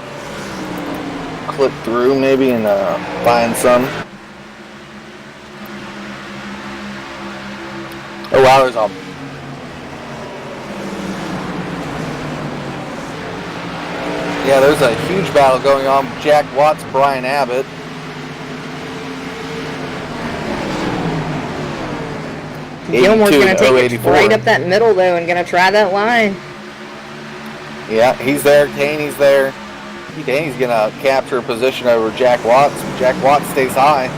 Click through maybe and find some. Oh wow, there's a there's a huge battle going on. Jack Watts, Brian Abbott. Gilmore's going to take it right up that middle though and going to try that line. Yeah, he's there. Taney's there. Taney's going to capture a position over Jack Watts. Jack Watts stays high.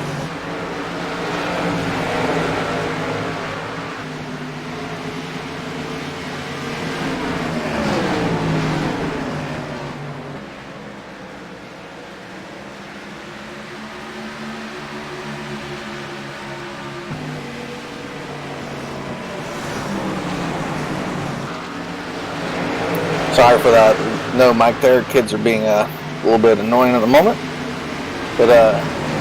Sorry for that. No mic there. Kids are being a little bit annoying at the moment. But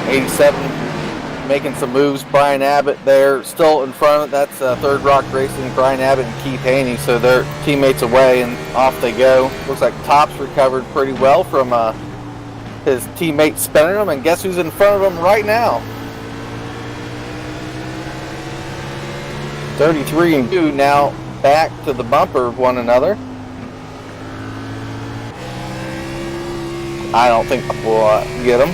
87 making some moves. Brian Abbott there still in front of it. That's Third Rock Racing, Brian Abbott and Keith Haney. So their teammates away and off they go. Looks like Topps recovered pretty well from his teammate spinning him. And guess who's in front of him right now? 33 and 2 now back to the bumper of one another. I don't think we'll get him.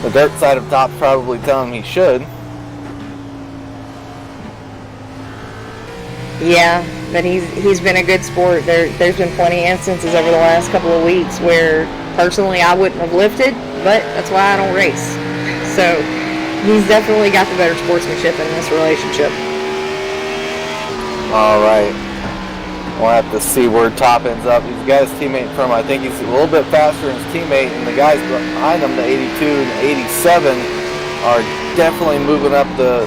The dirt side of Topps probably telling him he should. Yeah, but he's been a good sport. There's been plenty of instances over the last couple of weeks where personally I wouldn't have lifted, but that's why I don't race. So he's definitely got the better sportsmanship in this relationship. All right. We'll have to see where Top ends up. He's got his teammate from, I think he's a little bit faster than his teammate, and the guys behind him, the 82 and 87, are definitely moving up the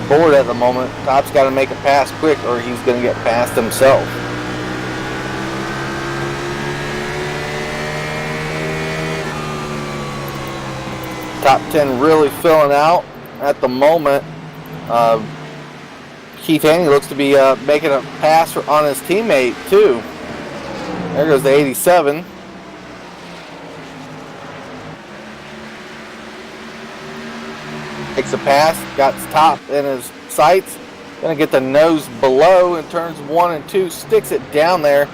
board at the moment. Top's got to make a pass quick or he's going to get past himself. Top 10 really filling out at the moment. Keith Haney looks to be making a pass on his teammate too. There goes the 87. Takes a pass, got Top in his sights. Gonna get the nose below in turns 1 and 2. Sticks it down there.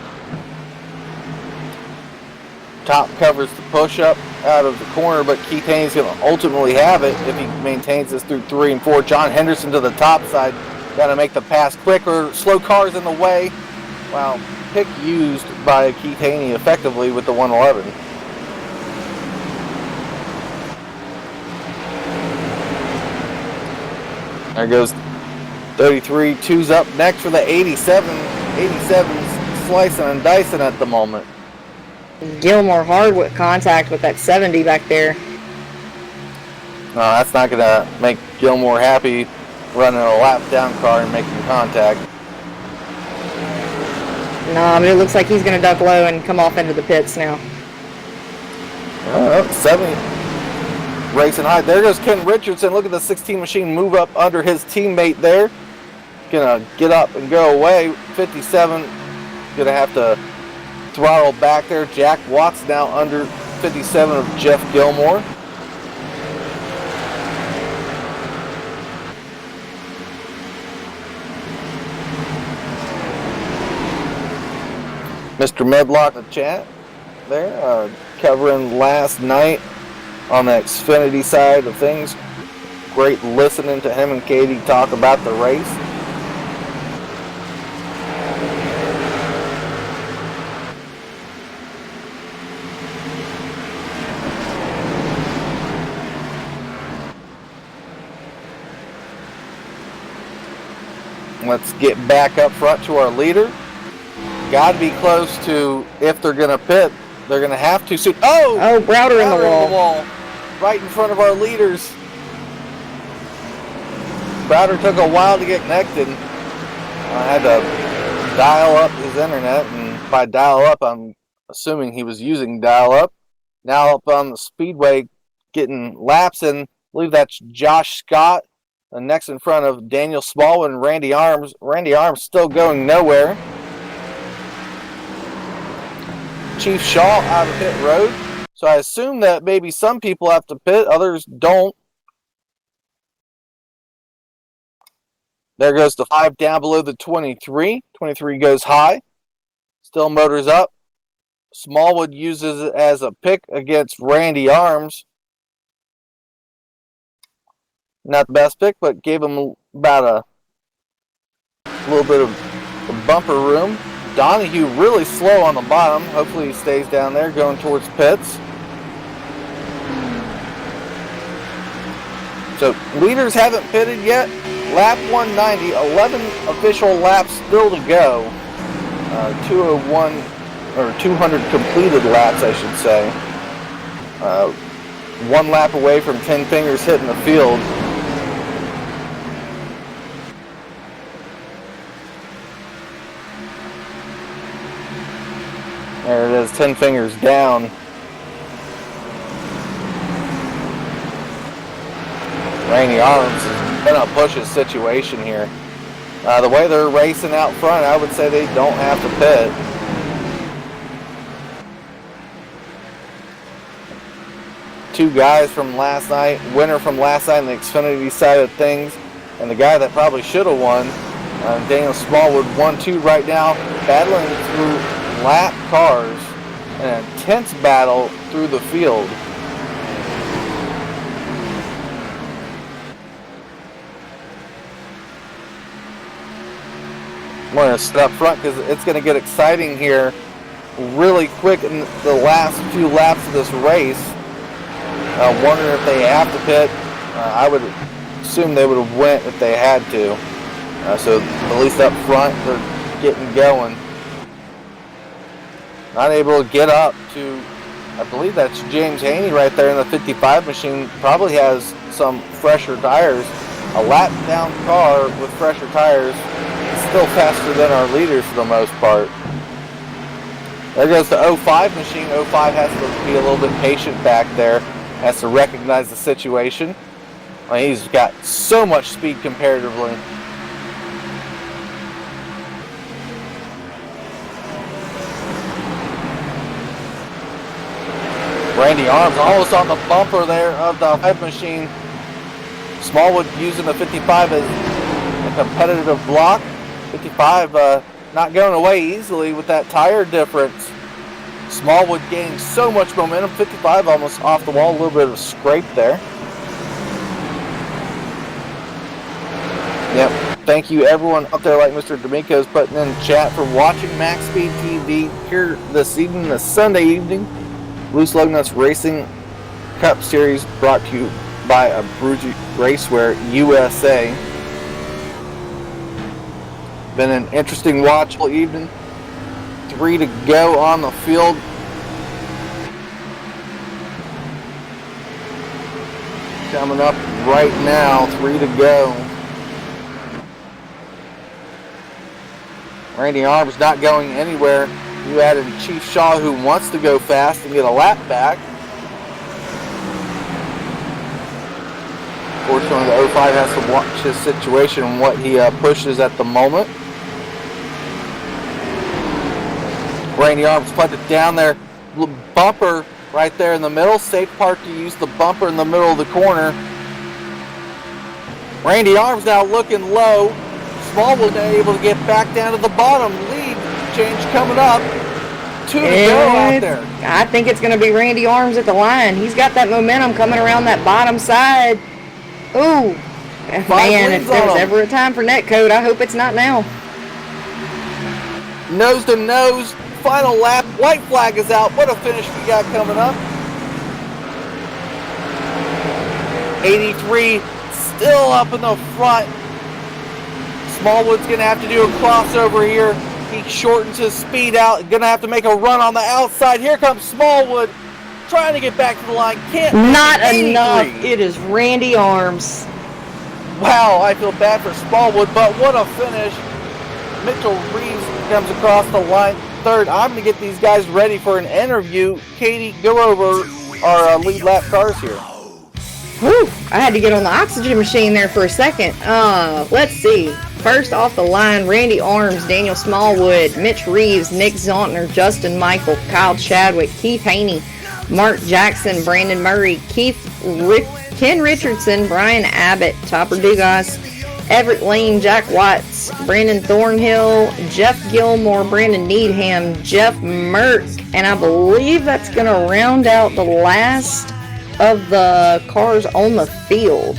Top covers the push-up out of the corner, but Keith Haney's gonna ultimately have it if he maintains this through 3 and 4. John Henderson to the top side. Got to make the pass quick or slow cars in the way. Wow, pick used by Keith Haney effectively with the 111. There goes 33. 2's up next for the 87. 87's slicing and dicing at the moment. Gilmore hard with contact with that 70 back there. No, that's not going to make Gilmore happy. Running a lap down car and making contact. No, but it looks like he's going to duck low and come off into the pits now. 70 racing high. There goes Ken Richardson. Look at the 16 machine move up under his teammate there. gonna get up and go away. 57 gonna have to throttle back there. Jack Watts now under 57 of Jeff Gilmore. Mr. Medlock in the chat there, covering last night on the Xfinity side of things. Great listening to him and Katie talk about the race. Let's get back up front to our leader. Got to be close to, if they're going to pit, they're going to have to soon. Oh! Oh, Browder in the wall. Right in front of our leaders. Browder took a while to get connected. I had to dial up his internet, and by dial up, I'm assuming he was using dial up. Now up on the speedway, getting laps in. I believe that's Josh Scott. And next in front of Daniel Smallwood and Randy Arms. Randy Arms still going nowhere. Chief Shaw out of pit road. So I assume that maybe some people have to pit, others don't. There goes the 5 down below the 23. 23 goes high. Still motors up. Smallwood uses it as a pick against Randy Arms. Not the best pick, but gave him about a little bit of bumper room. Donahue really slow on the bottom. Hopefully he stays down there going towards pits. So leaders haven't pitted yet. Lap 190, 11 official laps still to go. 201 or 200 completed laps, I should say. 1 lap away from 10 fingers hitting the field. There it is, 10 fingers down. Randy Arms is going to push his situation here. The way they're racing out front, I would say they don't have to pit. Two guys from last night, winner from last night on the Xfinity side of things, and the guy that probably should have won, Daniel Smallwood, 1-2 right now, battling through lap cars, an intense battle through the field. I'm going to sit up front because it's going to get exciting here really quick in the last few laps of this race. Wondering if they have to pit. I would assume they would have went if they had to. So at least up front they're getting going. Not able to get up to, I believe that's James Haney right there in the 55 machine. Probably has some fresher tires. A lap down car with fresher tires is still faster than our leaders for the most part. There goes the 05 machine. 05 has to be a little bit patient back there. Has to recognize the situation. I mean, he's got so much speed comparatively. Randy Arms almost on the bumper there of the 5 machine. Smallwood using the 55 as a competitive block. 55 not going away easily with that tire difference. Smallwood gaining so much momentum. 55 almost off the wall. A little bit of a scrape there. Yep. Thank you everyone up there like Mr. D'Amico is putting in chat for watching MaxSpeedTV here this evening, this Sunday evening. Loose Lug Nuts Racing Cup Series brought to you by ABRUZZI RACEWEAR USA. Been an interesting watch all evening. 3 to go on the field. Coming up right now, 3 to go. Randy Arms not going anywhere. You added Chief Shaw, who wants to go fast and get a lap back. Fortunately, the 05 has to watch his situation and what he pushes at the moment. Randy Arms put it down there. Bumper right there in the middle. Safe part to use the bumper in the middle of the corner. Randy Arms now looking low. Smallwood now able to get back down to the bottom. Lead change coming up. 2 to go out there. I think it's going to be Randy Arms at the line. He's got that momentum coming around that bottom side. Ooh, man, if there's ever a time for netcode, I hope it's not now. Nose to nose, final lap. White flag is out. What a finish we got coming up. 83 still up in the front. Smallwood's going to have to do a crossover here. He shortens his speed out. Going to have to make a run on the outside. Here comes Smallwood trying to get back to the line. Can't. Not enough. It is Randy Arms. Wow, I feel bad for Smallwood, but what a finish. Mitchell Reeves comes across the line third. I'm going to get these guys ready for an interview. Katie, go over our lead lap cars here. Whew, I had to get on the oxygen machine there for a second. Let's see. First off the line, Randy Arms, Daniel Smallwood, Mitch Reeves, Nick Zontner, Justin Michael, Kyle Chadwick, Keith Haney, Mark Jackson, Brandon Murray, Ken Richardson, Brian Abbott, Topper Dugas, Everett Lane, Jack Watts, Brandon Thornhill, Jeff Gilmore, Brandon Needham, Jeff Merck, and I believe that's going to round out the last of the cars on the field.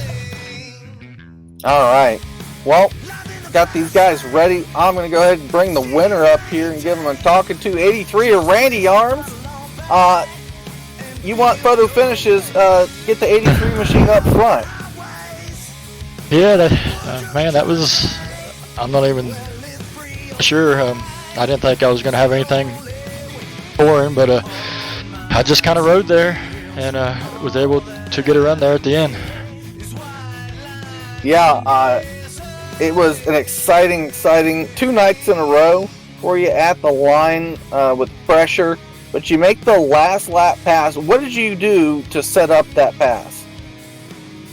All right. Well, got these guys ready. I'm going to go ahead and bring the winner up here and give them a talking to. 83 of Randy Arms. You want photo finishes, get the 83 machine up front. Yeah, man, that was, I'm not even sure. I didn't think I was going to have anything for him, but I just kind of rode there and was able to get a run there at the end. Yeah, it was an exciting 2 nights in a row for you at the line with pressure, but you make the last lap pass. What did you do to set up that pass?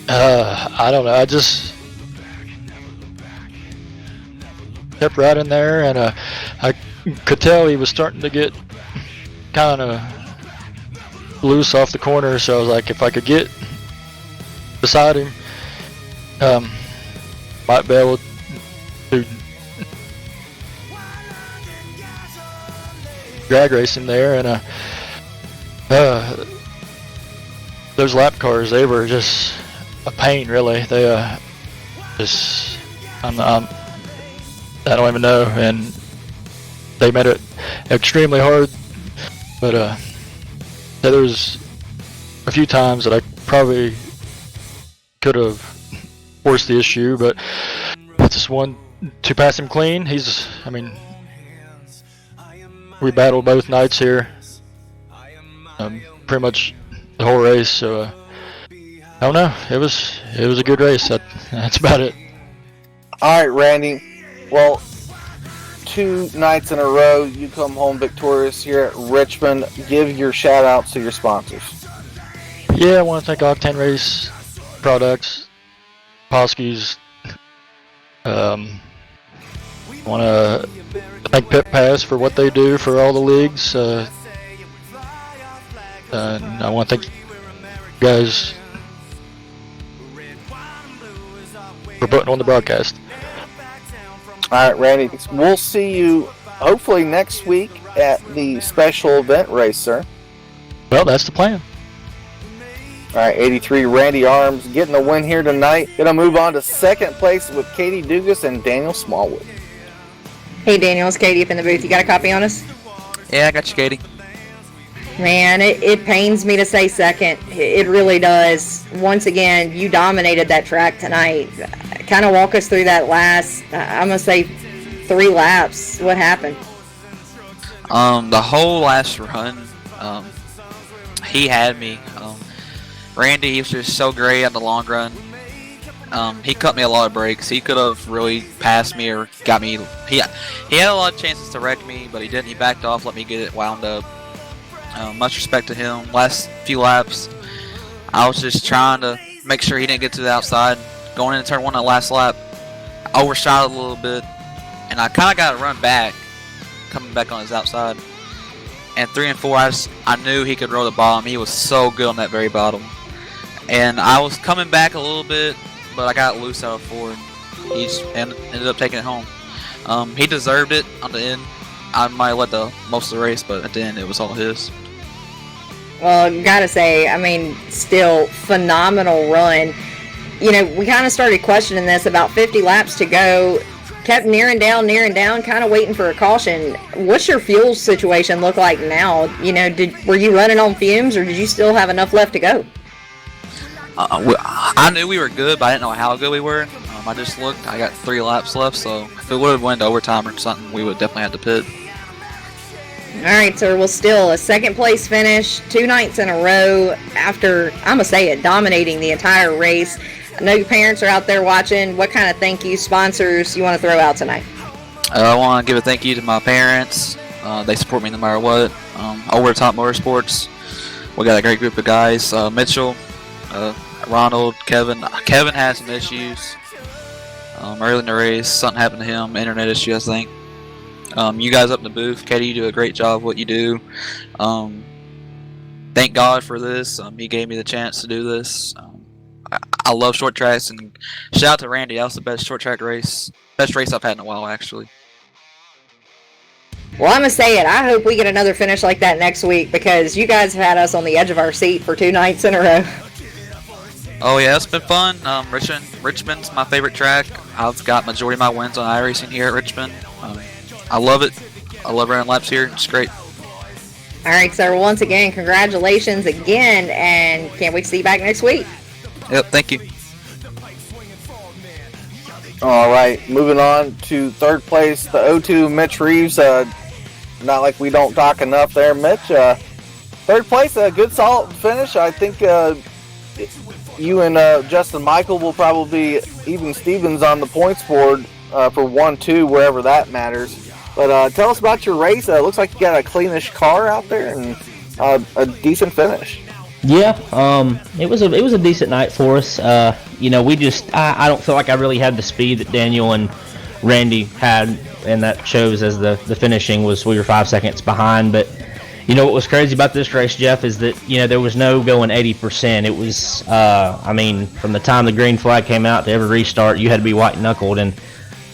I don't know. I just kept right in there, and I could tell he was starting to get kind of loose off the corner, so I was like, if I could get beside him, might be able to drag racing there. And those lap cars, they were just a pain, really. They just I don't even know, and they made it extremely hard. But there was a few times that I probably could have forced the issue, but just one to pass him clean. We battled both nights here, pretty much the whole race. So I don't know. It was a good race. That's about it. All right, Randy. Well, 2 nights in a row, you come home victorious here at Richmond. Give your shout outs to your sponsors. Yeah, I want to thank Octane Race Products, Poskies. Want to thank Pit Pass for what they do for all the leagues. And I want to thank you guys for putting on the broadcast. All right, Randy. We'll see you hopefully next week at the special event race, sir. Well, that's the plan. All right, 83 Randy Arms getting the win here tonight. Going to move on to second place with Katie Dugas and Daniel Smallwood. Hey, Daniel, it's Katie up in the booth. You got a copy on us? Yeah, I got you, Katie. Man, it pains me to say second. It really does. Once again, you dominated that track tonight. Kind of walk us through that last, I'm going to say 3 laps. What happened? The whole last run, he had me. Randy, he was just so great on the long run. He cut me a lot of breaks. He could have really passed me or got me. He had a lot of chances to wreck me, but he didn't. He backed off, let me get it wound up. Much respect to him. Last few laps, I was just trying to make sure he didn't get to the outside. Going into turn 1 that last lap, I overshot a little bit, and I kind of got to run back, coming back on his outside. And 3 and 4, I knew he could roll the bottom. He was so good on that very bottom. And I was coming back a little bit, but I got loose out of 4. He just ended up taking it home. He deserved it on the end. I might have led the most of the race, but at the end it was all his. Well, gotta say, I mean, still phenomenal run. You know, we kind of started questioning this about 50 laps to go. Kept nearing down, kind of waiting for a caution. What's your fuel situation look like now? You know, were you running on fumes, or did you still have enough left to go? I knew we were good, but I didn't know how good we were. I just looked. I got 3 laps left, so if it would have went to overtime or something, we would definitely have to pit. All right, sir. Well, still a second place finish, 2 nights in a row after, I'm going to say it, dominating the entire race. I know your parents are out there watching. What kind of thank you sponsors you want to throw out tonight? I want to give a thank you to my parents. They support me no matter what. Over the Top Motorsports, we got a great group of guys. Mitchell, Ronald, Kevin. Kevin had some issues early in the race. Something happened to him, internet issue, I think. You guys up in the booth, Katie, you do a great job of what you do. Thank God for this. He gave me the chance to do this. I love short tracks, and shout out to Randy. That was the best short track race, best race I've had in a while, actually. Well, I'm going to say it. I hope we get another finish like that next week, because you guys have had us on the edge of our seat for 2 nights in a row. Oh yeah, it's been fun. Richmond's my favorite track. I've got majority of my wins on iRacing here at Richmond. I love it. I love running laps here. It's great. All right, sir. Once again, congratulations again, and can't wait to see you back next week. Yep, thank you. All right, moving on to 3rd place, the O2, Mitch Reeves. Not like we don't talk enough there, Mitch. 3rd place, a good solid finish. I think you and Justin Michael will probably be even Stevens on the points board for 1-2, wherever that matters. But tell us about your race. Looks like you got a cleanish car out there and a decent finish. Yeah, it was a decent night for us. You know, we just I don't feel like I really had the speed that Daniel and Randy had, and that shows as the finishing was we were 5 seconds behind. But you know what was crazy about this race, Jeff, is that you know there was no going 80%. It was I mean, from the time the green flag came out to every restart, you had to be white knuckled, and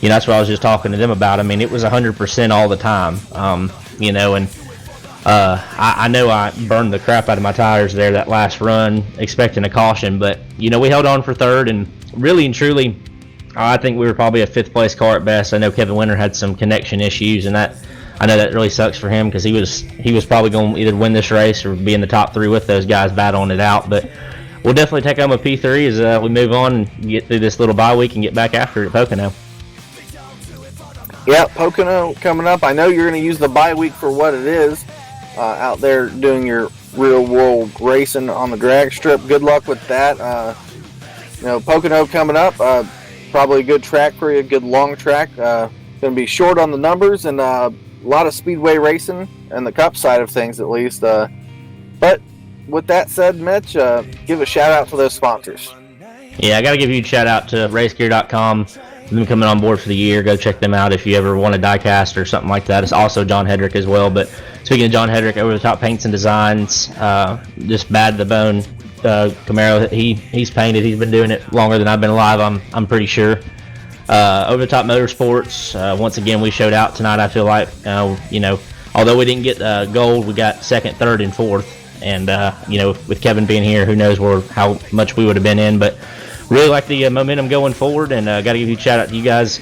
you know that's what I was just talking to them about. I mean, it was 100% all the time. You know, and I know I burned the crap out of my tires there that last run, expecting a caution, but you know we held on for 3rd, and really and truly, I think we were probably a 5th place car at best. I know Kevin Winter had some connection issues, and that I know that really sucks for him because he was probably going to either win this race or be in the top 3 with those guys battling it out. But we'll definitely take home a P3 as we move on and get through this little bye week and get back after it at Pocono. Yeah, Pocono coming up. I know you're going to use the bye week for what it is. Out there doing your real world racing on the drag strip. Good luck with that. You know, Pocono coming up, probably a good track for you, a good long track. Going to be short on the numbers and a lot of speedway racing and the cup side of things at least. But with that said, Mitch, give a shout out to those sponsors. Yeah, I got to give a huge shout out to RaceGear.com. Them coming on board for the year. Go check them out if you ever want a diecast or something like that. It's also John Hedrick as well. But speaking of John Hedrick, Over the Top Paints and Designs, just bad to the bone. Camaro, he's painted. He's been doing it longer than I've been alive. I'm pretty sure. Over the Top Motorsports. Once again, we showed out tonight. I feel like you know, although we didn't get gold, we got 2nd, 3rd, and 4th. And you know, with Kevin being here, who knows how much we would have been in, but. Really like the momentum going forward, and got to give you a shout out to you guys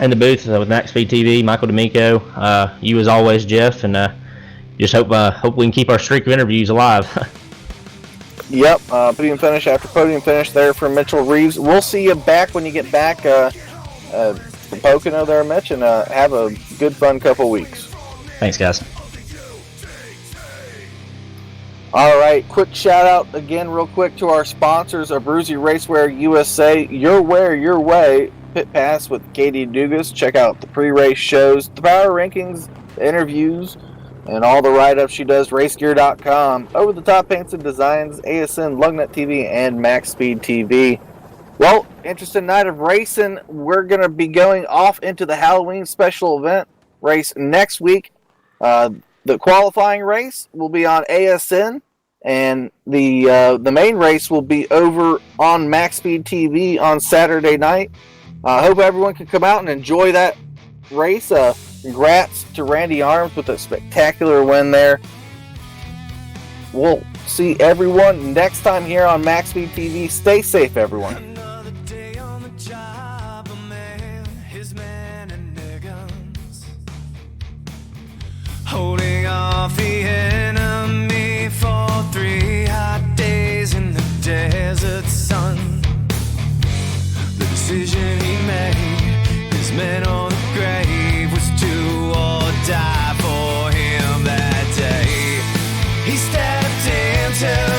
in the booth with MaxSpeedTV, Michael D'Amico, you as always, Jeff, and just hope we can keep our streak of interviews alive. Yep, podium finish after podium finish there for Mitchell Reeves. We'll see you back when you get back from Pocono there, Mitch, and have a good, fun couple weeks. Thanks, guys. All right, quick shout out again real quick to our sponsors, ABRUZZI RACEWEAR USA, your wear, your way, Pit Pass with Katie Dugas. Check out the pre-race shows, the power rankings, the interviews, and all the write-ups she does, RaceGear.com, Over the Top Paints and Designs, ASN, Lugnet TV, and MaxSpeedTV. Well, interesting night of racing. We're going to be going off into the Halloween special event race next week. The qualifying race will be on ASN, and the main race will be over on MaxSpeedTV on Saturday night. I hope everyone can come out and enjoy that race. Congrats to Randy Arms with a spectacular win there. We'll see everyone next time here on MaxSpeedTV. Stay safe, everyone. Holding off the enemy for 3 hot days in the desert sun. The decision he made, his men on the grave, was do or die for him that day. He stepped into